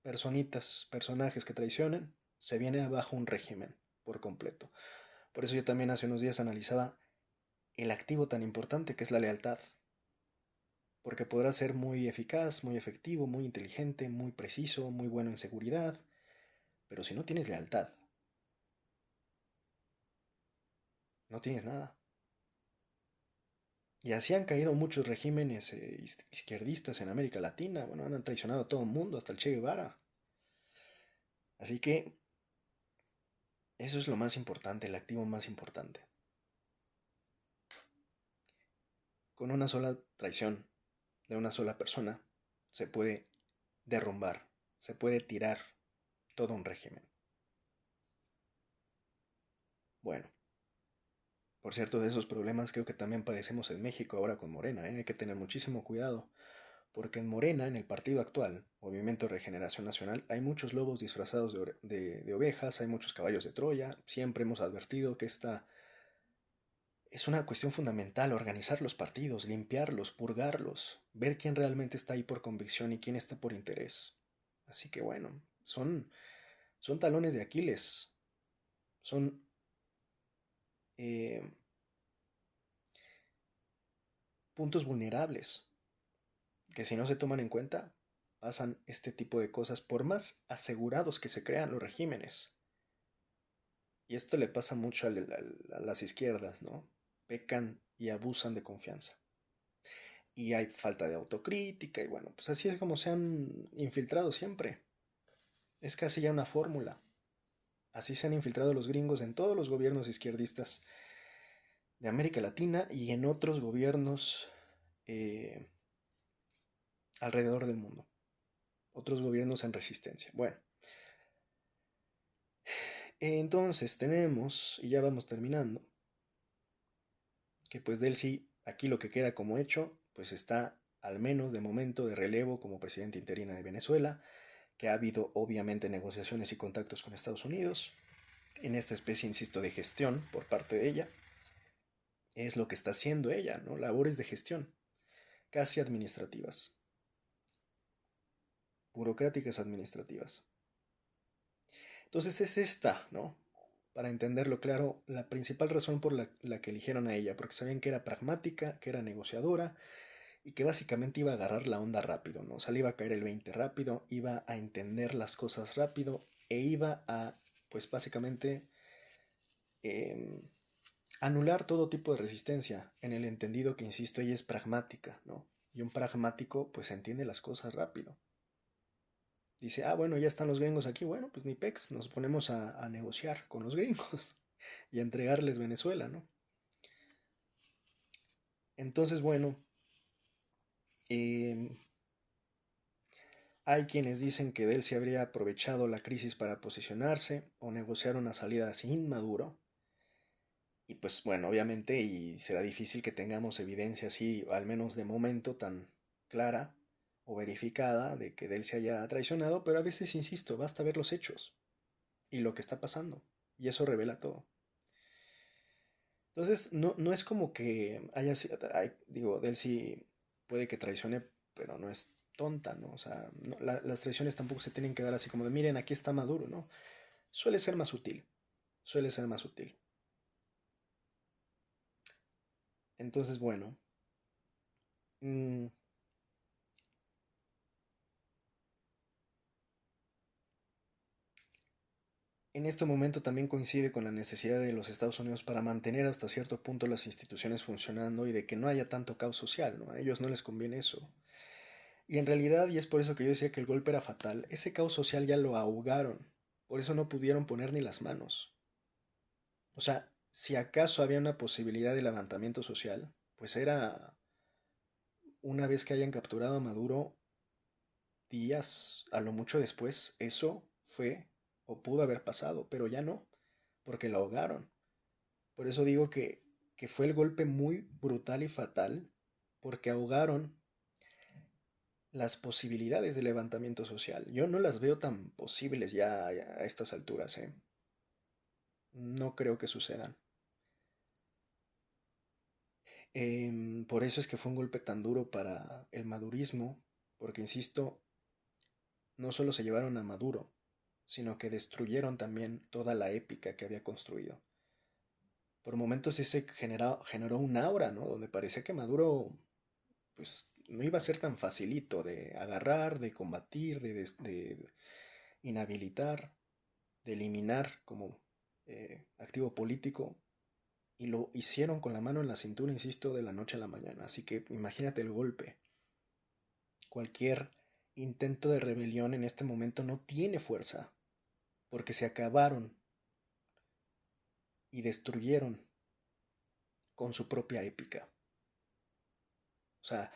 personitas, personajes que traicionen, se viene abajo un régimen por completo. Por eso yo también hace unos días analizaba el activo tan importante que es la lealtad. Porque podrá ser muy eficaz, muy efectivo, muy inteligente, muy preciso, muy bueno en seguridad, pero si no tienes lealtad, no tienes nada. Y así han caído muchos regímenes izquierdistas en América Latina. Bueno, han traicionado a todo el mundo, hasta el Che Guevara. Así que eso es lo más importante, el activo más importante. Con una sola traición de una sola persona se puede derrumbar, se puede tirar todo un régimen. Bueno, por cierto, de esos problemas creo que también padecemos en México ahora con Morena, ¿eh? Hay que tener muchísimo cuidado, porque en Morena, en el partido actual, Movimiento de Regeneración Nacional, hay muchos lobos disfrazados de ovejas, hay muchos caballos de Troya. Siempre hemos advertido que esta es una cuestión fundamental, organizar los partidos, limpiarlos, purgarlos, ver quién realmente está ahí por convicción y quién está por interés. Así que bueno, son talones de Aquiles, son eh, puntos vulnerables que si no se toman en cuenta, pasan este tipo de cosas por más asegurados que se crean los regímenes. Y esto le pasa mucho a las izquierdas, ¿no? Pecan y abusan de confianza. Y hay falta de autocrítica y bueno, pues así es como se han infiltrado siempre. Es casi ya una fórmula. Así se han infiltrado los gringos en todos los gobiernos izquierdistas de América Latina y en otros gobiernos eh, alrededor del mundo. Otros gobiernos en resistencia. Bueno, entonces tenemos, y ya vamos terminando, que pues Delcy, aquí lo que queda como hecho pues está al menos de momento de relevo como presidenta interina de Venezuela, que ha habido obviamente negociaciones y contactos con Estados Unidos, en esta especie, insisto, de gestión por parte de ella. Es lo que está haciendo ella, ¿no? Labores de gestión, casi administrativas, burocráticas administrativas. Entonces es esta, ¿no? Para entenderlo claro, la principal razón por la que eligieron a ella, porque sabían que era pragmática, que era negociadora y que básicamente iba a agarrar la onda rápido, ¿no? O sea, le iba a caer el 20 rápido, iba a entender las cosas rápido e iba a, pues básicamente, eh, anular todo tipo de resistencia, en el entendido que, insisto, ella es pragmática, ¿no? Y un pragmático, pues entiende las cosas rápido. Dice, ah, bueno, ya están los gringos aquí, bueno, pues ni pex, nos ponemos a negociar con los gringos y a entregarles Venezuela, ¿no? Entonces, bueno, eh, hay quienes dicen que Delcy habría aprovechado la crisis para posicionarse o negociar una salida sin Maduro. Y pues bueno, obviamente, y será difícil que tengamos evidencia así, al menos de momento, tan clara o verificada de que Delcy haya traicionado, pero a veces, insisto, basta ver los hechos y lo que está pasando. Y eso revela todo. Entonces, no es como que haya sido, digo, Delcy puede que traicione, pero no es tonta, ¿no? O sea, las traiciones tampoco se tienen que dar así como de, miren, aquí está Maduro, ¿no? Suele ser más sutil, suele ser más sutil. Entonces, bueno, mm, en este momento también coincide con la necesidad de los Estados Unidos para mantener hasta cierto punto las instituciones funcionando y de que no haya tanto caos social, ¿no? A ellos no les conviene eso. Y en realidad, y es por eso que yo decía que el golpe era fatal, ese caos social ya lo ahogaron. Por eso no pudieron poner ni las manos. O sea, si acaso había una posibilidad de levantamiento social, pues era una vez que hayan capturado a Maduro, días, a lo mucho después, eso fue o pudo haber pasado, pero ya no, porque lo ahogaron. Por eso digo que fue el golpe muy brutal y fatal, porque ahogaron las posibilidades de levantamiento social. Yo no las veo tan posibles ya a estas alturas, ¿eh? No creo que sucedan. Por eso es que fue un golpe tan duro para el madurismo, porque, insisto, no solo se llevaron a Maduro, sino que destruyeron también toda la épica que había construido. Por momentos sí se generó un aura, ¿no? Donde parecía que Maduro, pues, no iba a ser tan facilito de agarrar, de combatir, de inhabilitar, de eliminar como activo político. Y lo hicieron con la mano en la cintura, insisto, de la noche a la mañana. Así que imagínate el golpe. Cualquier intento de rebelión en este momento no tiene fuerza, porque se acabaron y destruyeron con su propia épica. O sea,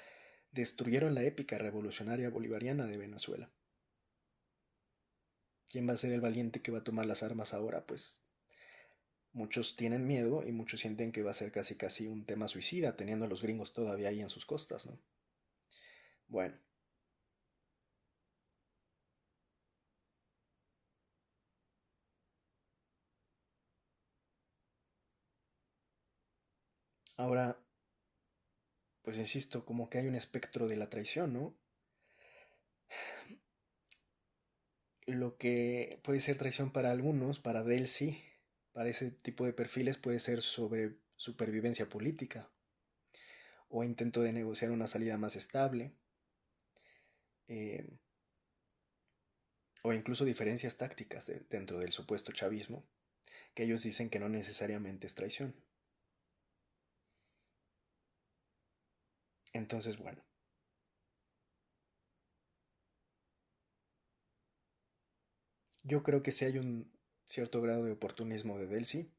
destruyeron la épica revolucionaria bolivariana de Venezuela. ¿Quién va a ser el valiente que va a tomar las armas ahora? Pues muchos tienen miedo y muchos sienten que va a ser casi casi un tema suicida, teniendo a los gringos todavía ahí en sus costas, ¿no? Bueno, ahora, pues insisto, como que hay un espectro de la traición, ¿no? Lo que puede ser traición para algunos, para Delcy, para ese tipo de perfiles puede ser sobre supervivencia política o intento de negociar una salida más estable, eh, o incluso diferencias tácticas dentro del supuesto chavismo, que ellos dicen que no necesariamente es traición. Entonces, bueno, yo creo que sí hay un cierto grado de oportunismo de Delcy,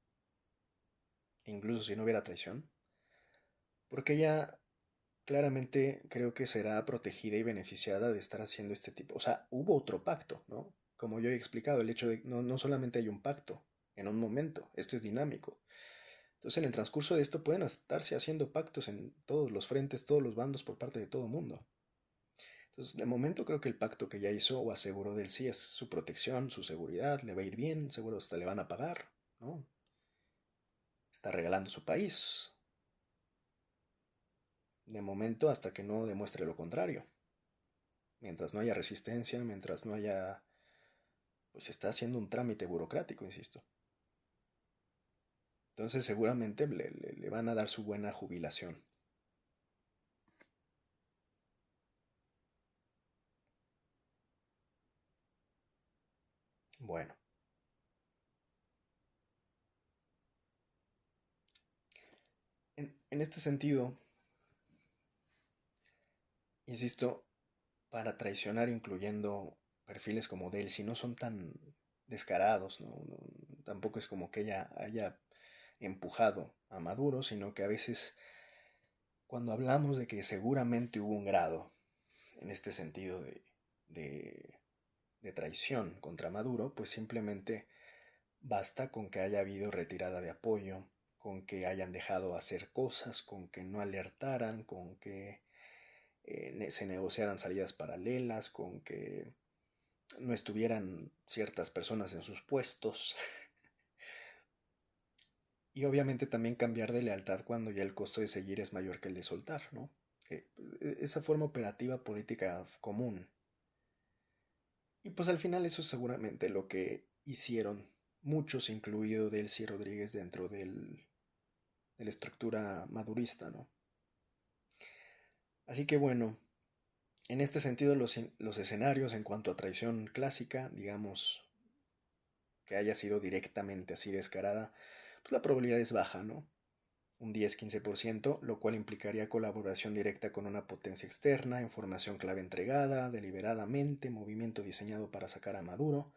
incluso si no hubiera traición, porque ella claramente creo que será protegida y beneficiada de estar haciendo este tipo. O sea, hubo otro pacto, ¿no? Como yo he explicado, el hecho de no solamente hay un pacto en un momento, esto es dinámico. Entonces, en el transcurso de esto pueden estarse haciendo pactos en todos los frentes, todos los bandos por parte de todo el mundo. Entonces, de momento creo que el pacto que ya hizo o aseguró del sí es su protección, su seguridad, le va a ir bien, seguro hasta le van a pagar, ¿no? Está regalando su país. De momento hasta que no demuestre lo contrario. Mientras no haya resistencia, mientras no haya... Pues está haciendo un trámite burocrático, insisto. Entonces seguramente le van a dar su buena jubilación. Bueno, en este sentido, insisto, para traicionar incluyendo perfiles como de él, si no son tan descarados, ¿no? Tampoco es como que ella haya empujado a Maduro, sino que a veces cuando hablamos de que seguramente hubo un grado en este sentido de, de traición contra Maduro, pues simplemente basta con que haya habido retirada de apoyo, con que hayan dejado hacer cosas, con que no alertaran, con que se negociaran salidas paralelas, con que no estuvieran ciertas personas en sus puestos. Y obviamente también cambiar de lealtad cuando ya el costo de seguir es mayor que el de soltar, ¿no? Esa forma operativa política común. Y pues al final eso es seguramente lo que hicieron muchos, incluido Delcy Rodríguez, dentro de la estructura madurista, ¿no? Así que bueno, en este sentido los escenarios en cuanto a traición clásica, digamos que haya sido directamente así descarada, pues la probabilidad es baja, ¿no? Un 10-15%, lo cual implicaría colaboración directa con una potencia externa, información clave entregada deliberadamente, movimiento diseñado para sacar a Maduro.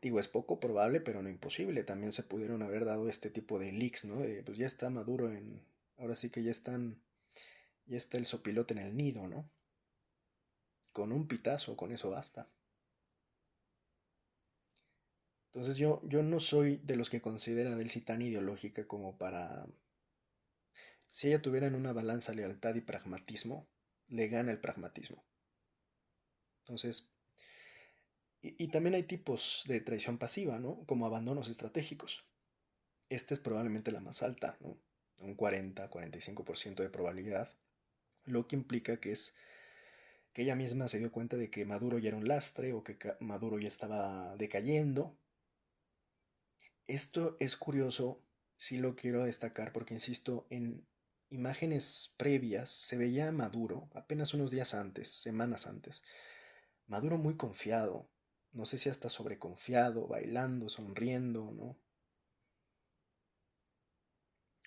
Digo, es poco probable, pero no imposible. También se pudieron haber dado este tipo de leaks, ¿no? De, pues ya está Maduro en... Ahora sí que ya está el sopilote en el nido, ¿no? Con un pitazo, con eso basta. Entonces yo no soy de los que considera a Delcy tan ideológica como para... Si ella tuviera en una balanza lealtad y pragmatismo, le gana el pragmatismo. Entonces, y también hay tipos de traición pasiva, ¿no? Como abandonos estratégicos. Esta es probablemente la más alta, ¿no? Un 40-45% de probabilidad, lo que implica que es que ella misma se dio cuenta de que Maduro ya era un lastre o que Maduro ya estaba decayendo. Esto es curioso, sí lo quiero destacar porque, insisto, en imágenes previas se veía a Maduro, apenas unos días antes, semanas antes, Maduro muy confiado, no sé si hasta sobreconfiado, bailando, sonriendo, ¿no?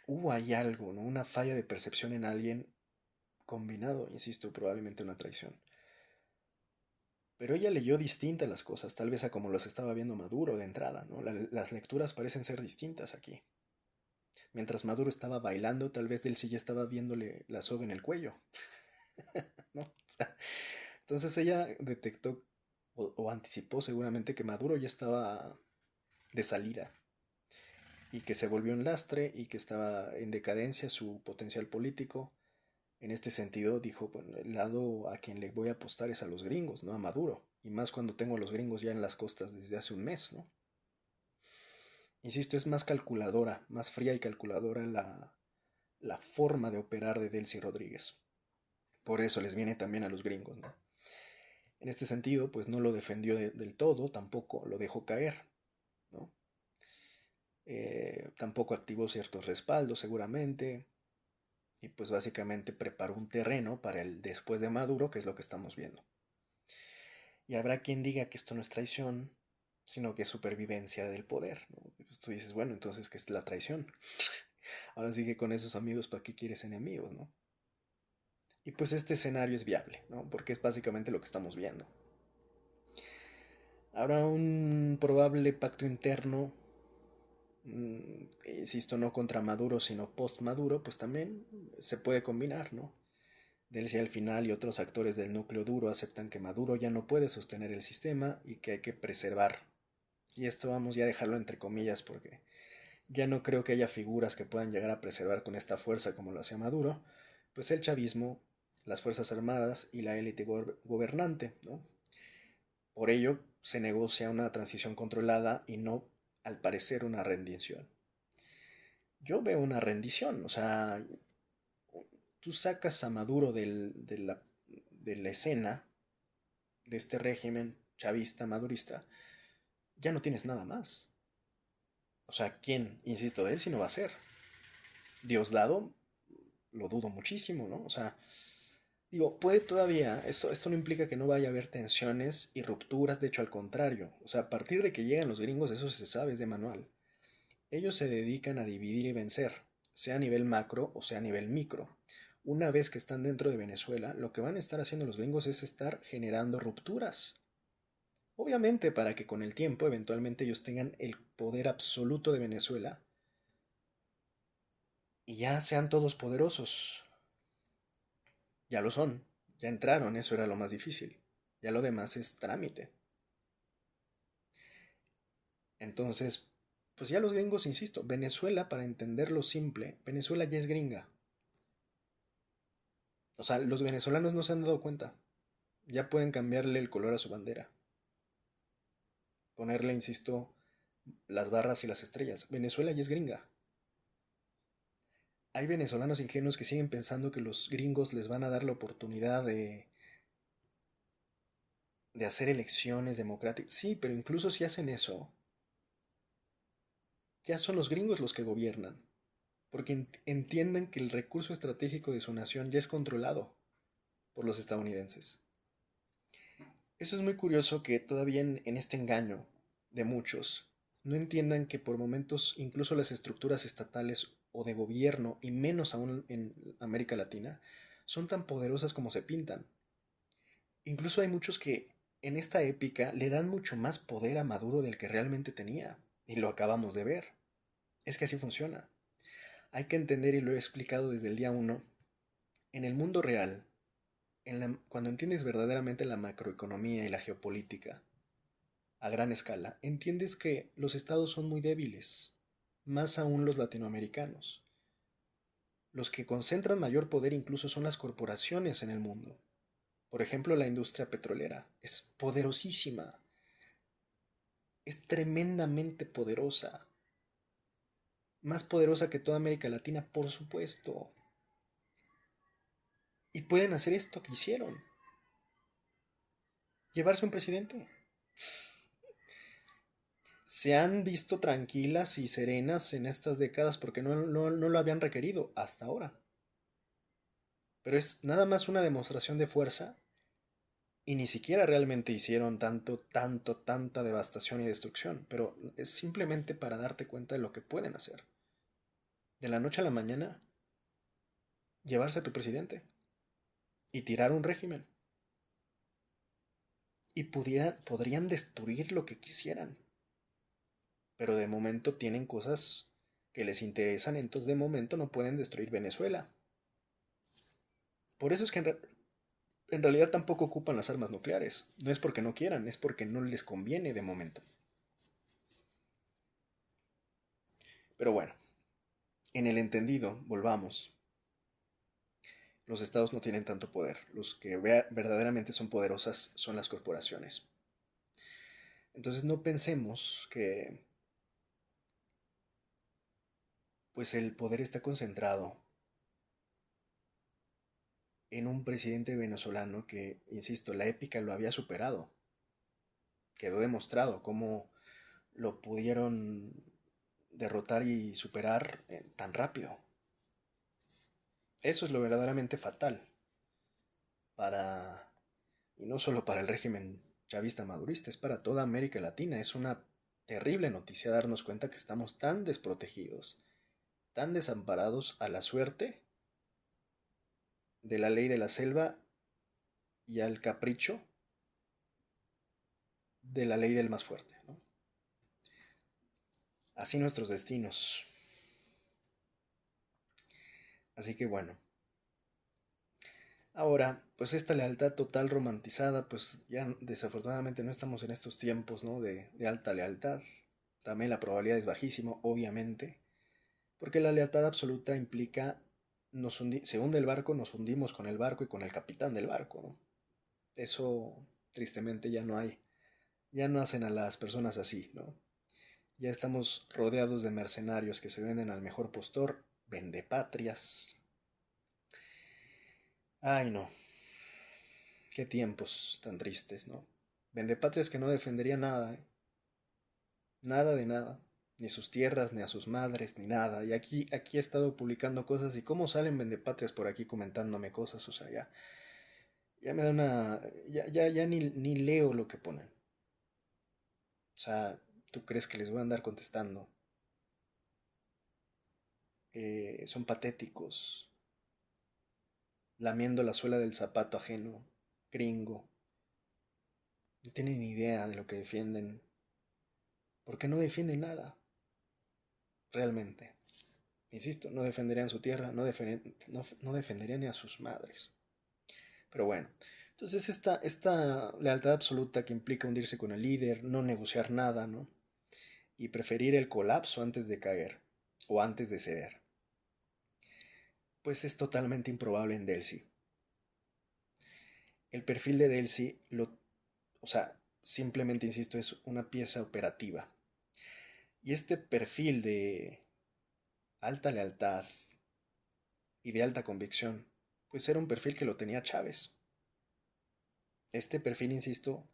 Hubo ahí algo, ¿no? Una falla de percepción en alguien combinado, insisto, probablemente una traición. Pero ella leyó distintas las cosas, tal vez a como los estaba viendo Maduro de entrada, ¿no? Las lecturas parecen ser distintas aquí. Mientras Maduro estaba bailando, tal vez Delcy ya estaba viéndole la soga en el cuello, ¿no? O sea, entonces ella detectó o anticipó seguramente que Maduro ya estaba de salida y que se volvió un lastre y que estaba en decadencia su potencial político. En este sentido, dijo, bueno, el lado a quien le voy a apostar es a los gringos, no a Maduro. Y más cuando tengo a los gringos ya en las costas desde hace un mes, ¿no? Insisto, es más calculadora, más fría y calculadora la forma de operar de Delcy Rodríguez. Por eso les viene también a los gringos, ¿no? En este sentido, pues no lo defendió del todo, tampoco lo dejó caer, ¿no? Tampoco activó ciertos respaldos seguramente, y pues básicamente preparó un terreno para el después de Maduro, que es lo que estamos viendo. Y habrá quien diga que esto no es traición, sino que es supervivencia del poder, ¿no? Pues tú dices, bueno, entonces, ¿qué es la traición? Ahora sí que con esos amigos, ¿para qué quieres enemigos, no? Y pues este escenario es viable, ¿no? Porque es básicamente lo que estamos viendo. Habrá un probable pacto interno, insisto, no contra Maduro, sino post-Maduro, pues también se puede combinar, ¿no? Delcy al final y otros actores del núcleo duro aceptan que Maduro ya no puede sostener el sistema y que hay que preservar. Y esto vamos ya a dejarlo entre comillas porque Ya no creo que haya figuras que puedan llegar a preservar con esta fuerza como lo hacía Maduro, pues el chavismo, las Fuerzas Armadas y la élite gobernante, ¿no? Por ello, se negocia una transición controlada y no, al parecer, una rendición. Yo veo una rendición, o sea, tú sacas a Maduro de la escena de este régimen chavista, madurista, ya no tienes nada más. O sea, ¿quién, insisto, de él si no va a ser? Diosdado, lo dudo muchísimo, ¿no? O sea, digo, puede todavía, esto no implica que no vaya a haber tensiones y rupturas, de hecho al contrario, o sea, a partir de que llegan los gringos, eso se sabe, es de manual. Ellos se dedican a dividir y vencer, sea a nivel macro o sea a nivel micro. Una vez que están dentro de Venezuela, lo que van a estar haciendo los gringos es estar generando rupturas. Obviamente para que con el tiempo eventualmente ellos tengan el poder absoluto de Venezuela y ya sean todos poderosos. Ya lo son, ya entraron, eso era lo más difícil. Ya lo demás es trámite. Entonces, pues ya los gringos, insisto, Venezuela, para entenderlo simple, Venezuela ya es gringa. O sea, los venezolanos no se han dado cuenta. Ya pueden cambiarle el color a su bandera. Ponerle, insisto, las barras y las estrellas. Venezuela ya es gringa. Hay venezolanos ingenuos que siguen pensando que los gringos les van a dar la oportunidad de hacer elecciones democráticas. Sí, pero incluso si hacen eso, ya son los gringos los que gobiernan. Porque entienden que el recurso estratégico de su nación ya es controlado por los estadounidenses. Eso es muy curioso que todavía en este engaño de muchos no entiendan que por momentos incluso las estructuras estatales o de gobierno, y menos aún en América Latina, son tan poderosas como se pintan. Incluso hay muchos que en esta épica le dan mucho más poder a Maduro del que realmente tenía. Y lo acabamos de ver. Es que así funciona. Hay que entender, y lo he explicado desde el día uno, en el mundo real, cuando entiendes verdaderamente la macroeconomía y la geopolítica a gran escala, entiendes que los estados son muy débiles, más aún los latinoamericanos. Los que concentran mayor poder incluso son las corporaciones en el mundo. Por ejemplo, la industria petrolera es poderosísima, es tremendamente poderosa, más poderosa que toda América Latina, por supuesto. Y pueden hacer esto que hicieron, llevarse un presidente. Se han visto tranquilas y serenas en estas décadas porque no lo habían requerido hasta ahora. Pero es nada más una demostración de fuerza y ni siquiera realmente hicieron tanta devastación y destrucción, pero es simplemente para darte cuenta de lo que pueden hacer. De la noche a la mañana, llevarse a tu presidente y tirar un régimen. Y podrían destruir lo que quisieran, pero de momento tienen cosas que les interesan, entonces de momento no pueden destruir Venezuela. Por eso es que en realidad tampoco ocupan las armas nucleares. No es porque no quieran, es porque no les conviene de momento. Pero bueno, en el entendido, volvamos. Los estados no tienen tanto poder. Los que verdaderamente son poderosas son las corporaciones. Entonces no pensemos que pues el poder está concentrado en un presidente venezolano que, insisto, la épica lo había superado. Quedó demostrado cómo lo pudieron derrotar y superar tan rápido. Eso es lo verdaderamente fatal para, y no solo para el régimen chavista madurista, es para toda América Latina. Es una terrible noticia darnos cuenta que estamos tan desprotegidos, tan desamparados a la suerte de la ley de la selva y al capricho de la ley del más fuerte, ¿no? Así nuestros destinos. Así que bueno, ahora, pues esta lealtad total romantizada, pues ya desafortunadamente no estamos en estos tiempos, ¿no? De alta lealtad. también la probabilidad es bajísima, obviamente, porque la lealtad absoluta implica se hunde el barco, nos hundimos con el barco y con el capitán del barco, ¿no? Eso tristemente ya no hacen a las personas así, ¿no? Ya estamos rodeados de mercenarios que se venden al mejor postor, vendepatrias. Ay, no, qué tiempos tan tristes, ¿no? Vendepatrias que no defenderían nada, ¿eh? Nada de nada. Ni sus tierras, ni a sus madres, ni nada. Y aquí he estado publicando cosas y cómo salen vendepatrias por aquí comentándome cosas. O sea, ya me da una... Ya ni leo lo que ponen. O sea, ¿tú crees que les voy a andar contestando? Son patéticos. Lamiendo la suela del zapato ajeno. Gringo. No tienen ni idea de lo que defienden. Porque no defienden nada. Realmente. Insisto, no defenderían su tierra, no defenderían ni a sus madres. Pero bueno, entonces esta lealtad absoluta que implica hundirse con el líder, no negociar nada, ¿no? Y preferir el colapso antes de caer o antes de ceder, pues es totalmente improbable en Delcy. El perfil de Delcy, o sea, simplemente, insisto, es una pieza operativa. Y este perfil de alta lealtad y de alta convicción, pues era un perfil que lo tenía Chávez. Este perfil, insisto,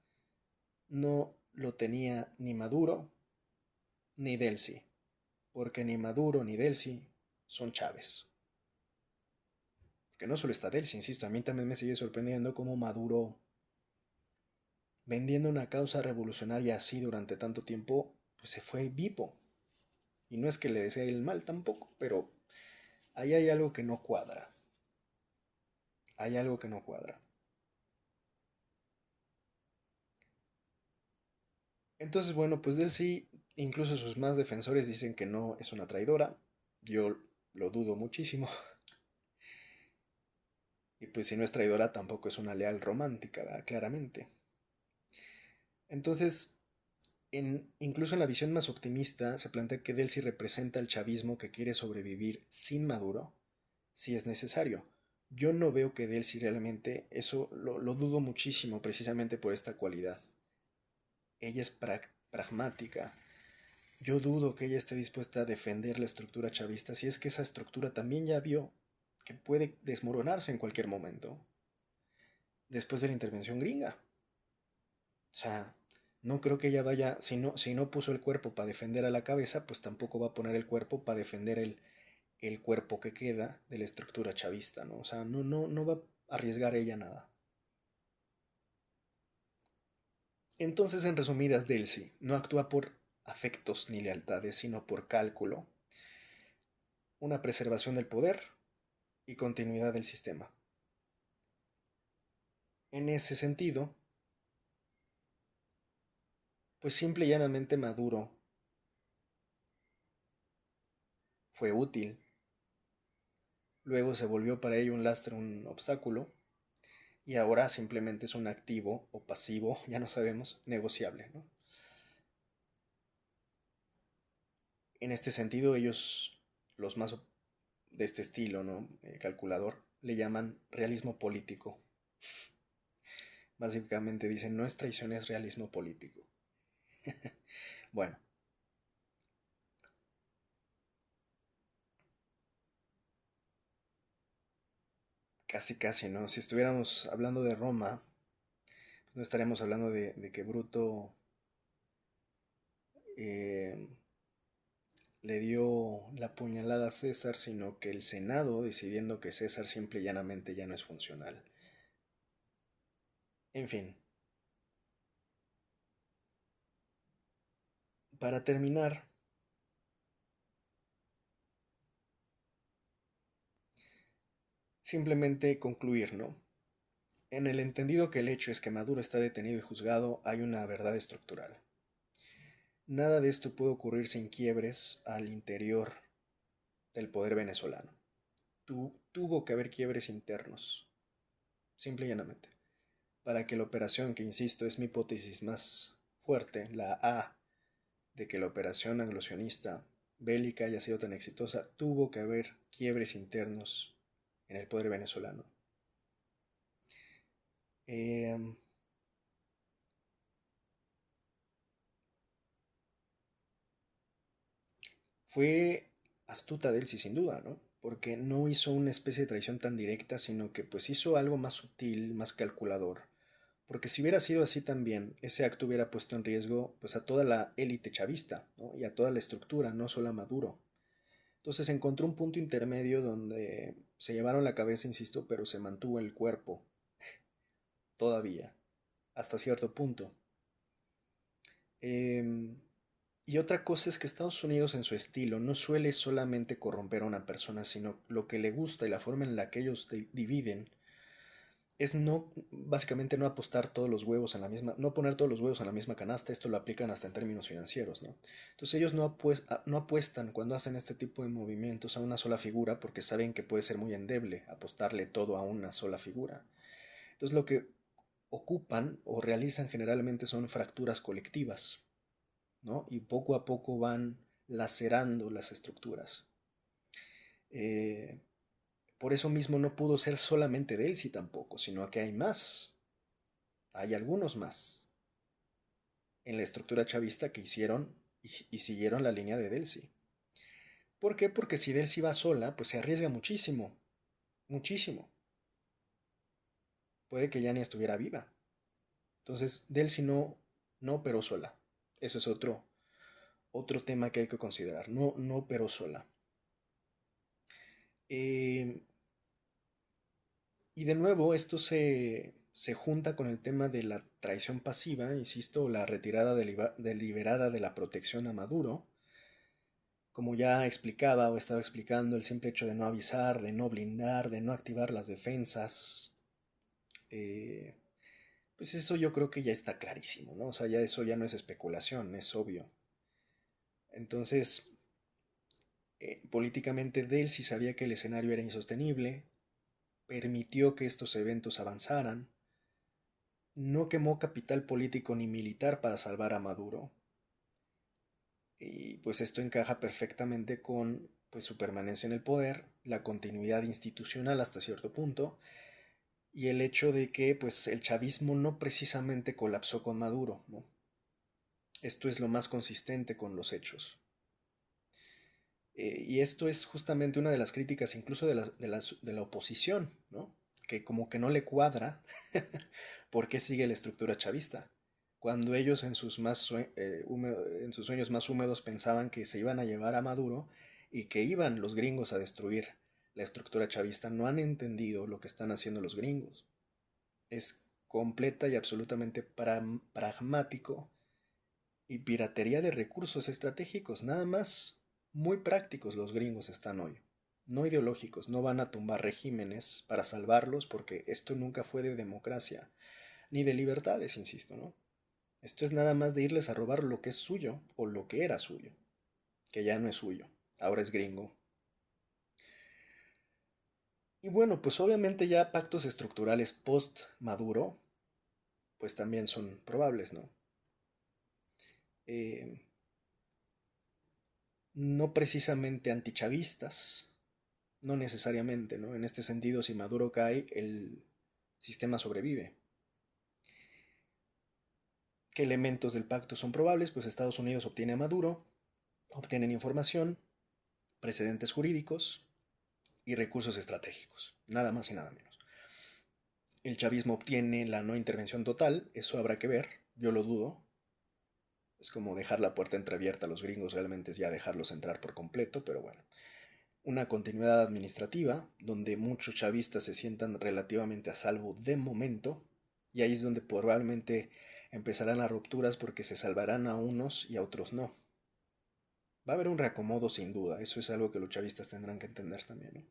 no lo tenía ni Maduro ni Delcy, porque ni Maduro ni Delcy son Chávez. Porque no solo está Delcy, insisto, a mí también me sigue sorprendiendo cómo Maduro, vendiendo una causa revolucionaria así durante tanto tiempo, pues se fue vivo. Y no es que le desee el mal tampoco, pero ahí hay algo que no cuadra. Hay algo que no cuadra. Entonces, bueno, pues Delcy, incluso sus más defensores dicen que no es una traidora. Yo lo dudo muchísimo. Y pues si no es traidora, tampoco es una leal romántica, ¿verdad? Claramente. Entonces, incluso en la visión más optimista, se plantea que Delcy representa el chavismo que quiere sobrevivir sin Maduro, si es necesario. Yo no veo que Delcy realmente, eso lo dudo muchísimo precisamente por esta cualidad. Ella es pragmática. Yo dudo que ella esté dispuesta a defender la estructura chavista si es que esa estructura también ya vio que puede desmoronarse en cualquier momento después de la intervención gringa. O sea, no creo que ella vaya, si no puso el cuerpo para defender a la cabeza, pues tampoco va a poner el cuerpo para defender el cuerpo que queda de la estructura chavista, ¿no? O sea, no va a arriesgar ella nada. Entonces, en resumidas, Delcy no actúa por afectos ni lealtades, sino por cálculo, una preservación del poder y continuidad del sistema. En ese sentido, pues simple y llanamente Maduro fue útil. Luego se volvió para ello un lastre, un obstáculo, y ahora simplemente es un activo o pasivo, ya no sabemos, negociable, ¿no? En este sentido, ellos, los más de este estilo, ¿no? Calculador, le llaman realismo político. Básicamente dicen, no es traición, es realismo político. Bueno, casi casi, ¿no? Si estuviéramos hablando de Roma, pues no estaríamos hablando de que Bruto eh, le dio la puñalada a César, sino que el Senado decidiendo que César simple y llanamente ya no es funcional. En fin, para terminar, simplemente concluir, ¿no? En el entendido que el hecho es que Maduro está detenido y juzgado, hay una verdad estructural. Nada de esto puede ocurrir sin quiebres al interior del poder venezolano. Tuvo que haber quiebres internos, simple y llanamente, para que la operación, que insisto es mi hipótesis más fuerte, la A, de que la operación anglo-sionista bélica haya sido tan exitosa, tuvo que haber quiebres internos en el poder venezolano. Eh, Fue astuta Delcy sin duda, ¿no? Porque no hizo una especie de traición tan directa, sino que pues hizo algo más sutil, más calculador. Porque si hubiera sido así también, ese acto hubiera puesto en riesgo pues a toda la élite chavista, ¿no? Y a toda la estructura, no solo a Maduro. Entonces encontró un punto intermedio donde se llevaron la cabeza, insisto, pero se mantuvo el cuerpo, todavía, hasta cierto punto. Eh, y otra cosa es que Estados Unidos en su estilo no suele solamente corromper a una persona, sino lo que le gusta y la forma en la que ellos dividen es no, básicamente no apostar todos los huevos en la misma, no poner todos los huevos en la misma canasta. Esto lo aplican hasta en términos financieros, ¿no? Entonces ellos no apuestan cuando hacen este tipo de movimientos a una sola figura porque saben que puede ser muy endeble apostarle todo a una sola figura. Entonces lo que ocupan o realizan generalmente son fracturas colectivas, ¿no? Y poco a poco van lacerando las estructuras. Eh, por eso mismo no pudo ser solamente Delcy tampoco, sino que hay más, hay algunos más en la estructura chavista que hicieron y siguieron la línea de Delcy. ¿Por qué? Porque si Delcy va sola, pues se arriesga muchísimo, muchísimo. Puede que ya ni estuviera viva. Entonces, Delcy no operó sola. Eso es otro tema que hay que considerar. No operó sola. Eh, Y de nuevo, esto se junta con el tema de la traición pasiva, insisto, la retirada deliberada de la protección a Maduro. Como ya explicaba o estaba explicando, el simple hecho de no avisar, de no blindar, de no activar las defensas, eh, pues eso yo creo que ya está clarísimo, ¿no? O sea, ya eso ya no es especulación, es obvio. Entonces, políticamente Delcy sabía que el escenario era insostenible, permitió que estos eventos avanzaran, no quemó capital político ni militar para salvar a Maduro. Y pues esto encaja perfectamente con pues, su permanencia en el poder, la continuidad institucional hasta cierto punto, y el hecho de que pues, el chavismo no precisamente colapsó con Maduro, ¿no? Esto es lo más consistente con los hechos. Y esto es justamente una de las críticas incluso de la oposición, ¿no? Que como que no le cuadra por qué sigue la estructura chavista. Cuando ellos en sus sueños más húmedos pensaban que se iban a llevar a Maduro y que iban los gringos a destruir la estructura chavista, no han entendido lo que están haciendo los gringos. Es completa y absolutamente pragmático y piratería de recursos estratégicos, nada más. Muy prácticos los gringos están hoy, no ideológicos, no van a tumbar regímenes para salvarlos porque esto nunca fue de democracia, ni de libertades, insisto, ¿no? Esto es nada más de irles a robar lo que es suyo o lo que era suyo, que ya no es suyo, ahora es gringo. Y bueno, pues obviamente ya pactos estructurales post-Maduro, pues también son probables, ¿no? Eh, no precisamente antichavistas, no necesariamente, ¿no? En este sentido, si Maduro cae, el sistema sobrevive. ¿Qué elementos del pacto son probables? Pues Estados Unidos obtiene a Maduro, obtienen información, precedentes jurídicos y recursos estratégicos, nada más y nada menos. El chavismo obtiene la no intervención total, eso habrá que ver, yo lo dudo. Es como dejar la puerta entreabierta a los gringos, realmente es ya dejarlos entrar por completo, pero bueno. Una continuidad administrativa, donde muchos chavistas se sientan relativamente a salvo de momento, y ahí es donde probablemente empezarán las rupturas porque se salvarán a unos y a otros no. Va a haber un reacomodo sin duda, eso es algo que los chavistas tendrán que entender también, ¿no?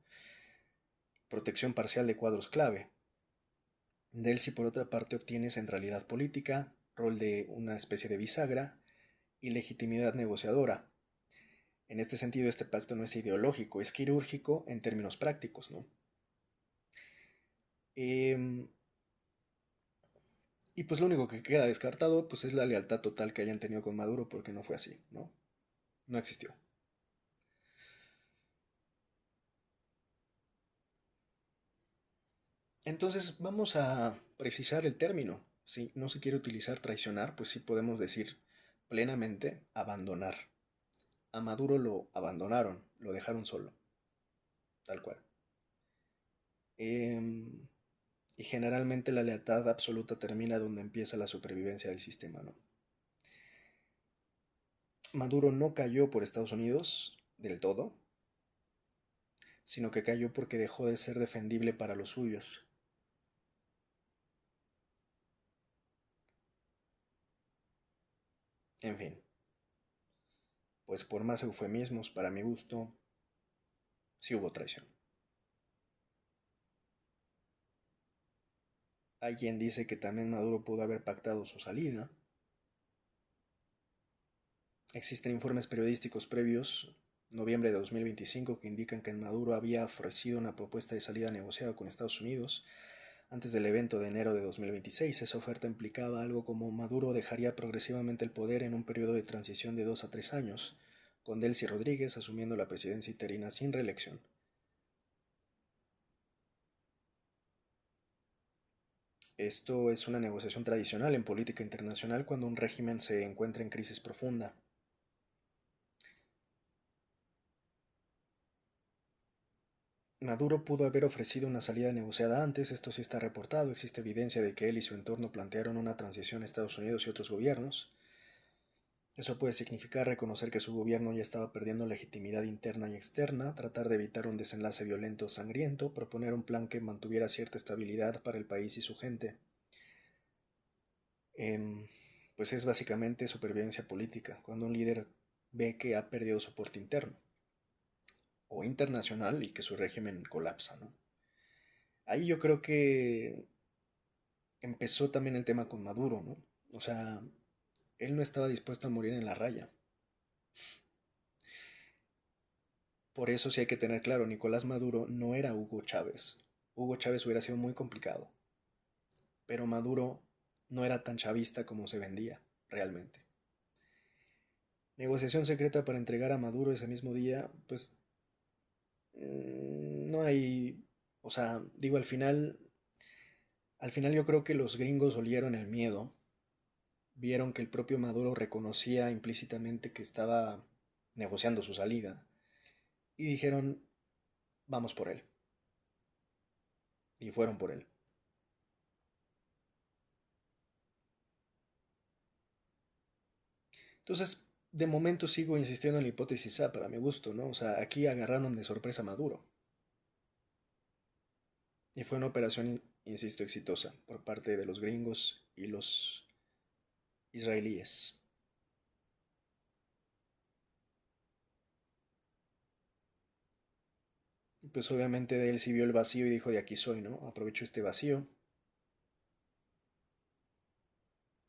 Protección parcial de cuadros clave. Delcy por otra parte obtiene centralidad política, rol de una especie de bisagra y legitimidad negociadora. En este sentido, este pacto no es ideológico, es quirúrgico en términos prácticos, ¿no? Eh, Y pues lo único que queda descartado pues es la lealtad total que hayan tenido con Maduro porque no fue así, ¿no? No existió. Entonces vamos a precisar el término. Si no se quiere utilizar traicionar, pues sí podemos decir plenamente abandonar. A Maduro lo abandonaron, lo dejaron solo, tal cual. Em, y generalmente la lealtad absoluta termina donde empieza la supervivencia del sistema, ¿no? Maduro no cayó por Estados Unidos del todo, sino que cayó porque dejó de ser defendible para los suyos. En fin, pues por más eufemismos, para mi gusto, sí hubo traición. Hay quien dice que también Maduro pudo haber pactado su salida. Existen informes periodísticos previos, noviembre de 2025, que indican que Maduro había ofrecido una propuesta de salida negociada con Estados Unidos antes del evento de enero de 2026. Esa oferta implicaba algo como Maduro dejaría progresivamente el poder en un periodo de transición de 2 a 3 años, con Delcy Rodríguez asumiendo la presidencia interina sin reelección. Esto es una negociación tradicional en política internacional cuando un régimen se encuentra en crisis profunda. Maduro pudo haber ofrecido una salida negociada antes, esto sí está reportado, existe evidencia de que él y su entorno plantearon una transición a Estados Unidos y otros gobiernos. Eso puede significar reconocer que su gobierno ya estaba perdiendo legitimidad interna y externa, tratar de evitar un desenlace violento o sangriento, proponer un plan que mantuviera cierta estabilidad para el país y su gente. Em, pues es básicamente supervivencia política, cuando un líder ve que ha perdido soporte interno o internacional y que su régimen colapsa, ¿no? Ahí yo creo que empezó también el tema con Maduro, ¿no? O sea, él no estaba dispuesto a morir en la raya. Por eso sí hay que tener claro, Nicolás Maduro no era Hugo Chávez. Hugo Chávez hubiera sido muy complicado, pero Maduro no era tan chavista como se vendía, realmente. Negociación secreta para entregar a Maduro ese mismo día, pues no hay, o sea, digo, al final yo creo que los gringos olieron el miedo, vieron que el propio Maduro reconocía implícitamente que estaba negociando su salida y dijeron, vamos por él. Y fueron por él. Entonces, de momento sigo insistiendo en la hipótesis A para mi gusto, ¿no? O sea, aquí agarraron de sorpresa a Maduro. Y fue una operación, insisto, exitosa por parte de los gringos y los israelíes. Y pues obviamente él sí vio el vacío y dijo, de aquí soy, ¿no? Aprovecho este vacío.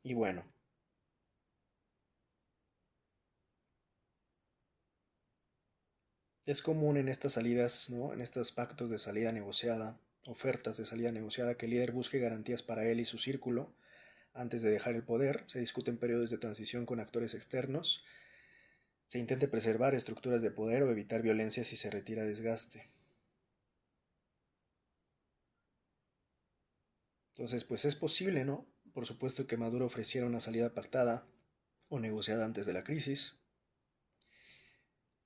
Y bueno, es común en estas salidas, ¿no? En estos pactos de salida negociada, ofertas de salida negociada, que el líder busque garantías para él y su círculo antes de dejar el poder. Se discuten periodos de transición con actores externos. Se intente preservar estructuras de poder o evitar violencia si se retira desgaste. Entonces, pues es posible, ¿no? Por supuesto que Maduro ofreciera una salida pactada o negociada antes de la crisis.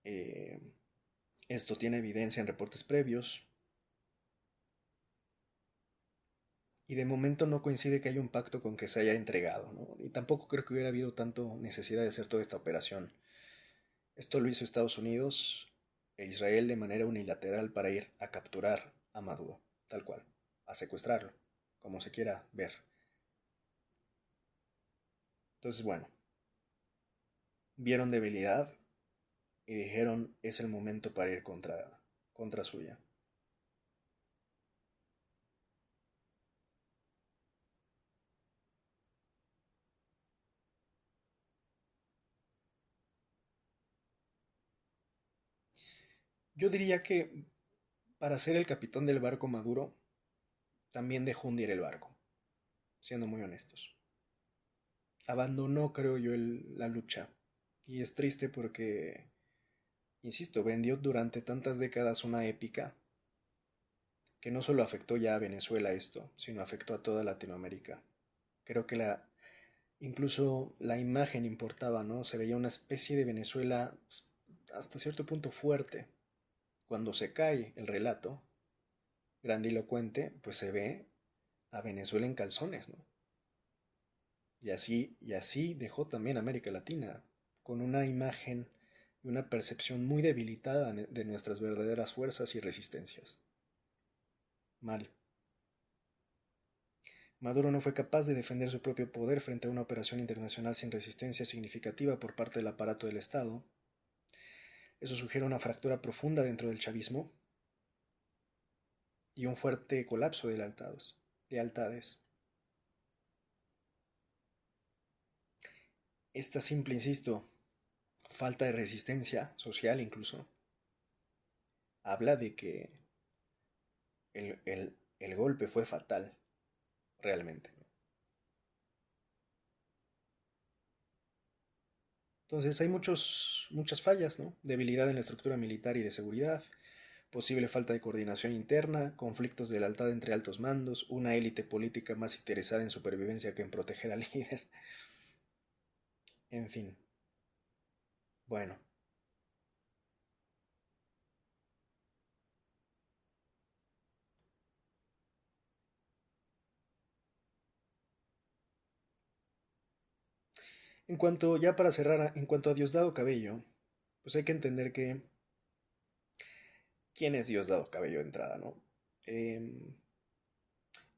Eh, Esto tiene evidencia en reportes previos. Y de momento no coincide que haya un pacto con que se haya entregado, ¿no? Y tampoco creo que hubiera habido tanto necesidad de hacer toda esta operación. Esto lo hizo Estados Unidos e Israel de manera unilateral para ir a capturar a Maduro, tal cual, a secuestrarlo, como se quiera ver. Entonces, bueno, vieron debilidad y dijeron es el momento para ir contra suya. Yo diría que para ser el capitán del barco Maduro, también dejó hundir el barco. siendo muy honestos. Abandonó, creo yo, la lucha. Y es triste porque, insisto, vendió durante tantas décadas una épica que no solo afectó ya a Venezuela esto, sino afectó a toda Latinoamérica. Creo que incluso la imagen importaba, ¿no? Se veía una especie de Venezuela hasta cierto punto fuerte. Cuando se cae el relato grandilocuente, pues se ve a Venezuela en calzones, ¿no? Y así dejó también América Latina, con una imagen y una percepción muy debilitada de nuestras verdaderas fuerzas y resistencias. Mal. Maduro no fue capaz de defender su propio poder frente a una operación internacional sin resistencia significativa por parte del aparato del Estado. Eso sugiere una fractura profunda dentro del chavismo y un fuerte colapso de lealtades. Esta simple, insisto, falta de resistencia social incluso, habla de que el golpe fue fatal, realmente. Entonces hay muchas fallas, ¿no? Debilidad en la estructura militar y de seguridad, posible falta de coordinación interna, conflictos de lealtad entre altos mandos, una élite política más interesada en supervivencia que en proteger al líder. En fin, bueno. Ya para cerrar, en cuanto a Diosdado Cabello, pues hay que entender que quién es Diosdado Cabello de entrada, ¿no? Eh,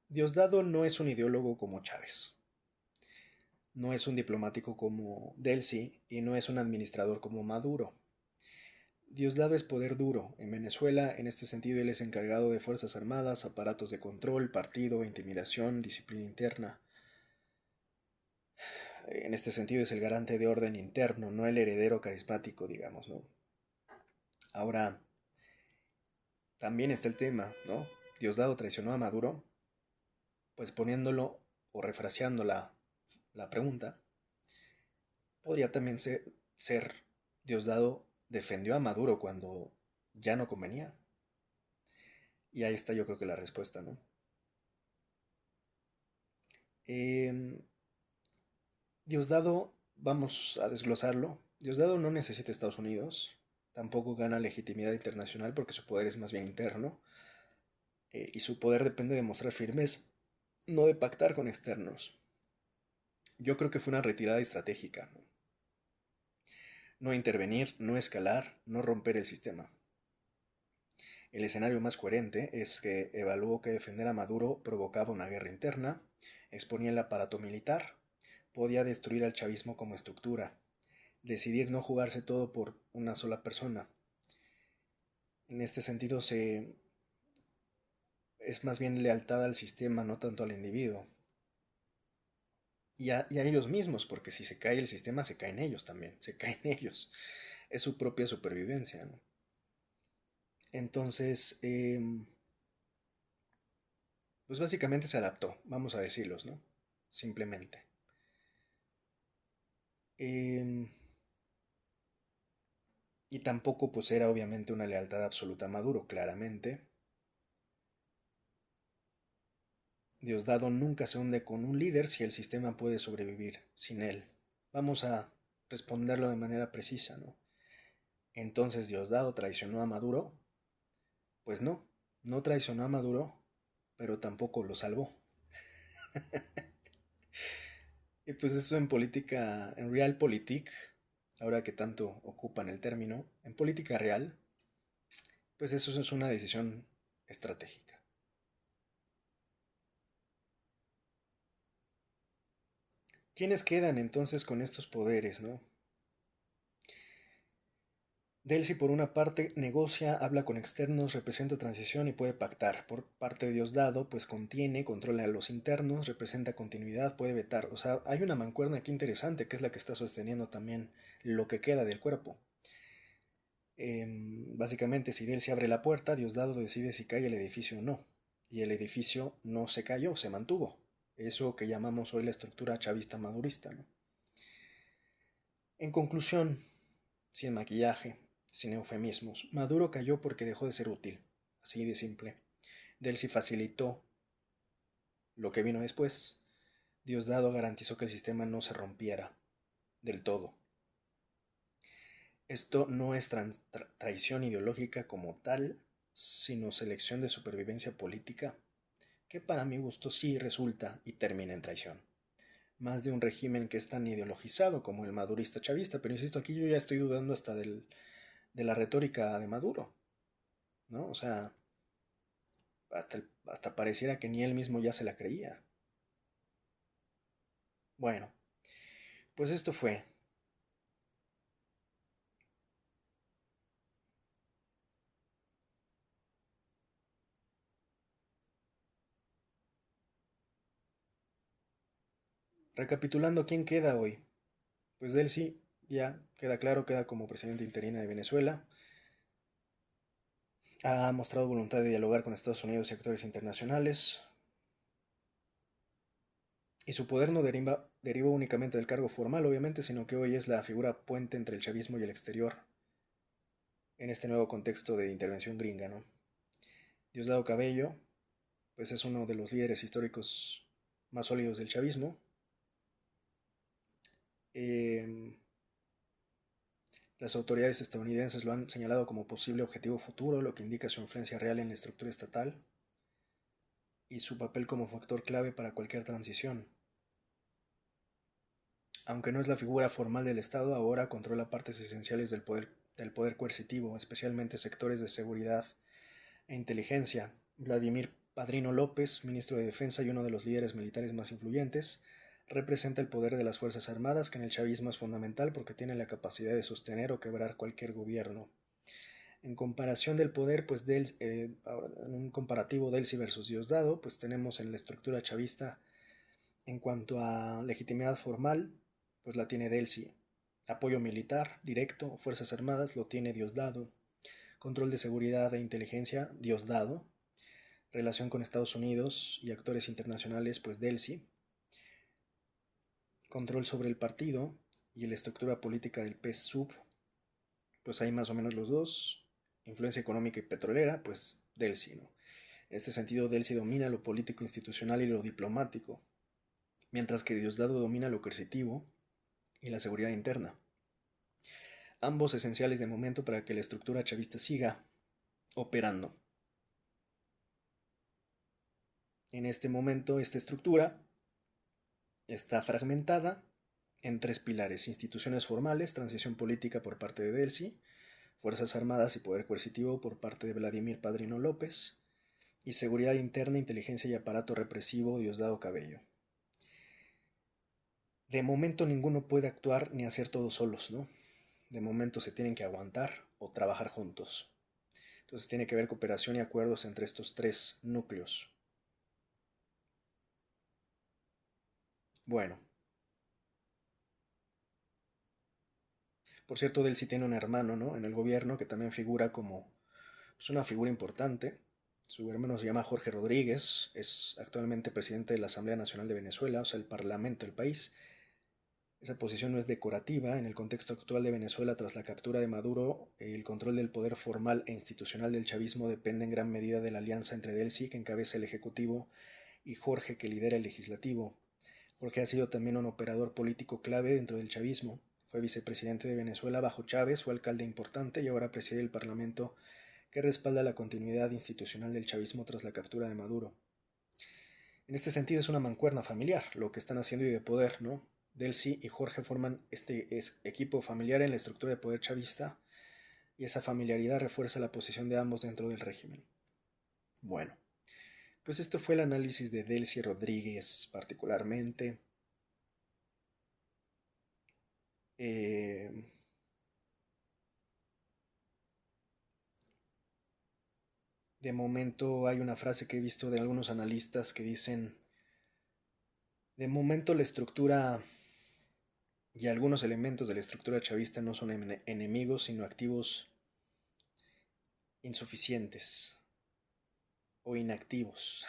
Diosdado no es un ideólogo como Chávez, no es un diplomático como Delcy y no es un administrador como Maduro. Diosdado es poder duro. En Venezuela, en este sentido, él es encargado de Fuerzas Armadas, aparatos de control, partido, intimidación, disciplina interna. En este sentido es el garante de orden interno, no el heredero carismático, digamos, ¿no? Ahora, también está el tema, ¿no? Diosdado traicionó a Maduro, pues poniéndolo o refraseando la pregunta, podría también ser Diosdado defendió a Maduro cuando ya no convenía. Y ahí está yo creo que la respuesta, ¿no? Eh, Diosdado, vamos a desglosarlo. Diosdado no necesita Estados Unidos, tampoco gana legitimidad internacional porque su poder es más bien interno, y su poder depende de mostrar firmeza, no de pactar con externos. Yo creo que fue una retirada estratégica, ¿no? No intervenir, no escalar, no romper el sistema. El escenario más coherente es que evaluó que defender a Maduro provocaba una guerra interna, exponía el aparato militar, podía destruir al chavismo como estructura, decidir no jugarse todo por una sola persona. En este sentido es más bien lealtad al sistema, no tanto al individuo. Y a ellos mismos, porque si se cae el sistema, se caen ellos también, se caen ellos. Es su propia supervivencia, ¿no? Entonces, pues básicamente se adaptó, vamos a decirlos, ¿no? Simplemente. Em, y tampoco pues era obviamente una lealtad absoluta a Maduro, claramente. Diosdado nunca se hunde con un líder si el sistema puede sobrevivir sin él. Vamos a responderlo de manera precisa, ¿no? Entonces Diosdado traicionó a Maduro. Pues no, no traicionó a Maduro, pero tampoco lo salvó. Y pues eso en política, en realpolitik, ahora que tanto ocupan el término, en política real, pues eso es una decisión estratégica. ¿Quiénes quedan entonces con estos poderes, no? Delcy, por una parte, negocia, habla con externos, representa transición y puede pactar. Por parte de Diosdado, pues contiene, controla a los internos, representa continuidad, puede vetar. O sea, hay una mancuerna aquí interesante que es la que está sosteniendo también lo que queda del cuerpo. Básicamente, si Delcy abre la puerta, Diosdado decide si cae el edificio o no. Y el edificio no se cayó, se mantuvo. eso que llamamos hoy la estructura chavista madurista, ¿no? En conclusión, sin maquillaje, sin eufemismos, Maduro cayó porque dejó de ser útil, así de simple. Delcy facilitó lo que vino después. Diosdado garantizó que el sistema no se rompiera del todo. Esto no es traición ideológica como tal, sino selección de supervivencia política, que para mi gusto sí resulta y termina en traición. Más de un régimen que es tan ideologizado como el madurista chavista, pero insisto, aquí yo ya estoy dudando hasta de la retórica de Maduro, ¿no? O sea, hasta pareciera que ni él mismo ya se la creía. Bueno, pues esto fue. Recapitulando, ¿quién queda hoy? Pues Delcy ya queda claro, queda como presidente interina de Venezuela. Ha mostrado voluntad de dialogar con Estados Unidos y actores internacionales. Y su poder no deriva únicamente del cargo formal, obviamente, sino que hoy es la figura puente entre el chavismo y el exterior en este nuevo contexto de intervención gringa, ¿no? Diosdado Cabello, pues es uno de los líderes históricos más sólidos del chavismo. Eh, las autoridades estadounidenses lo han señalado como posible objetivo futuro, lo que indica su influencia real en la estructura estatal y su papel como factor clave para cualquier transición. Aunque no es la figura formal del Estado, ahora controla partes esenciales del poder coercitivo, especialmente sectores de seguridad e inteligencia. Vladimir Padrino López, ministro de Defensa y uno de los líderes militares más influyentes, representa el poder de las Fuerzas Armadas, que en el chavismo es fundamental porque tiene la capacidad de sostener o quebrar cualquier gobierno. En comparación del poder, pues en un comparativo Delcy versus Diosdado, pues tenemos en la estructura chavista, en cuanto a legitimidad formal, pues la tiene Delcy. Apoyo militar directo, Fuerzas Armadas, lo tiene Diosdado. Control de seguridad e inteligencia, Diosdado. Relación con Estados Unidos y actores internacionales, pues Delcy. Control sobre el partido y la estructura política del PSUV, pues hay más o menos los dos. Influencia económica y petrolera, pues Delcy, ¿no? En este sentido, Delcy domina lo político institucional y lo diplomático, mientras que Diosdado domina lo coercitivo y la seguridad interna. Ambos esenciales de momento para que la estructura chavista siga operando. En este momento, esta estructura está fragmentada en tres pilares: instituciones formales, transición política por parte de Delcy, Fuerzas Armadas y poder coercitivo por parte de Vladimir Padrino López, y seguridad interna, inteligencia y aparato represivo Diosdado Cabello. De momento ninguno puede actuar ni hacer todo solos, ¿no? De momento se tienen que aguantar o trabajar juntos. Entonces tiene que haber cooperación y acuerdos entre estos tres núcleos. Bueno, por cierto, Delcy tiene un hermano, ¿no? En el gobierno que también figura como pues, una figura importante. Su hermano se llama Jorge Rodríguez, es actualmente presidente de la Asamblea Nacional de Venezuela, o sea, el parlamento del país. Esa posición no es decorativa. En el contexto actual de Venezuela, tras la captura de Maduro, el control del poder formal e institucional del chavismo depende en gran medida de la alianza entre Delcy, que encabeza el Ejecutivo, y Jorge, que lidera el Legislativo. Jorge ha sido también un operador político clave dentro del chavismo. Fue vicepresidente de Venezuela bajo Chávez, fue alcalde importante y ahora preside el Parlamento, que respalda la continuidad institucional del chavismo tras la captura de Maduro. En este sentido es una mancuerna familiar, lo que están haciendo y de poder, ¿no? Delcy y Jorge forman este equipo familiar en la estructura de poder chavista y esa familiaridad refuerza la posición de ambos dentro del régimen. Bueno, pues esto fue el análisis de Delcy Rodríguez particularmente. Eh, de momento hay una frase que he visto de algunos analistas que dicen, de momento la estructura y algunos elementos de la estructura chavista no son enemigos, sino activos insuficientes o inactivos.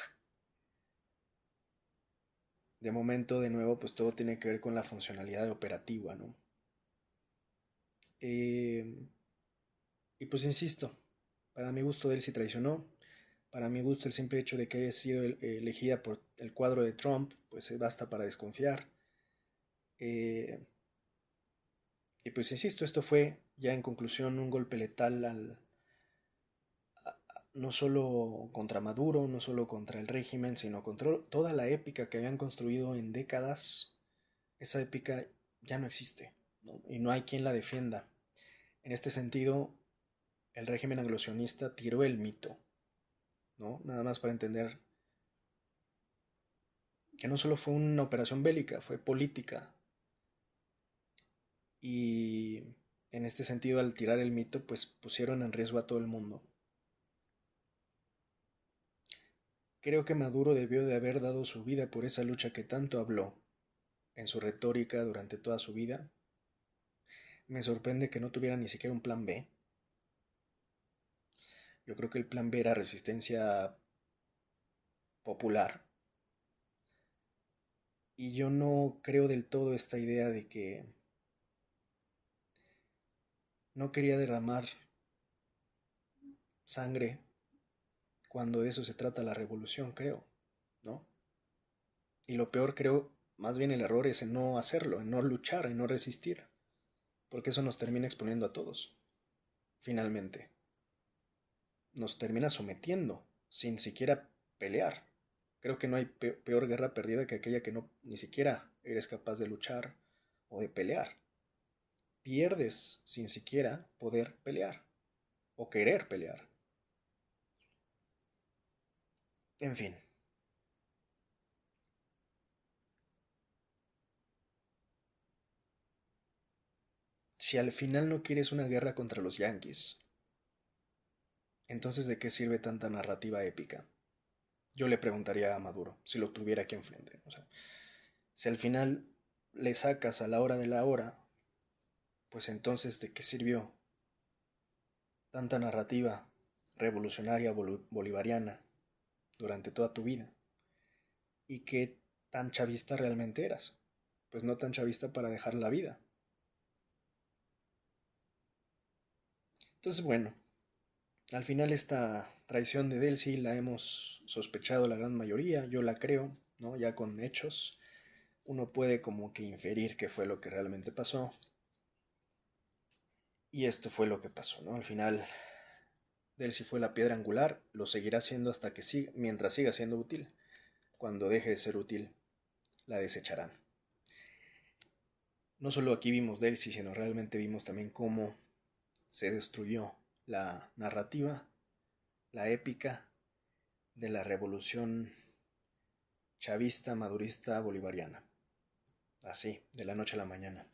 de momento, de nuevo, pues todo tiene que ver con la funcionalidad operativa, ¿no? Eh, y pues insisto, para mi gusto Delcy traicionó. Para mi gusto el simple hecho de que haya sido elegida por el cuadro de Trump, pues basta para desconfiar. Eh, y pues insisto, esto fue ya en conclusión un golpe letal no solo contra Maduro, no solo contra el régimen, sino contra toda la épica que habían construido en décadas. Esa épica ya no existe, ¿no? Y no hay quien la defienda. En este sentido, el régimen anglosionista tiró el mito, ¿no? Nada más para entender que no solo fue una operación bélica, fue política. Y en este sentido, al tirar el mito, pues pusieron en riesgo a todo el mundo. Creo que Maduro debió de haber dado su vida por esa lucha que tanto habló en su retórica durante toda su vida. Me sorprende que no tuviera ni siquiera un plan B. Yo creo que el plan B era resistencia popular. Y yo no creo del todo esta idea de que no quería derramar sangre cuando de eso se trata la revolución, creo, ¿no? Y lo peor creo, más bien el error es en no hacerlo, en no luchar, en no resistir, porque eso nos termina exponiendo a todos, finalmente. Nos termina sometiendo, sin siquiera pelear. Creo que no hay peor guerra perdida que aquella que no ni siquiera eres capaz de luchar o de pelear. Pierdes sin siquiera poder pelear o querer pelear. En fin, si al final no quieres una guerra contra los yanquis, entonces ¿de qué sirve tanta narrativa épica? Yo le preguntaría a Maduro, si lo tuviera aquí enfrente. O sea, si al final le sacas a la hora de la hora, pues entonces ¿de qué sirvió tanta narrativa revolucionaria bolivariana durante toda tu vida? ¿Y qué tan chavista realmente eras? Pues no tan chavista para dejar la vida. Entonces, bueno, al final esta traición de Delcy la hemos sospechado la gran mayoría, yo la creo, ¿no? Ya con hechos, uno puede como que inferir qué fue lo que realmente pasó. Y esto fue lo que pasó, ¿no? Al final, Delcy fue la piedra angular, lo seguirá siendo hasta que siga, mientras siga siendo útil. Cuando deje de ser útil, la desecharán. No solo aquí vimos Delcy, sino realmente vimos también cómo se destruyó la narrativa, la épica de la revolución chavista, madurista, bolivariana. Así, de la noche a la mañana.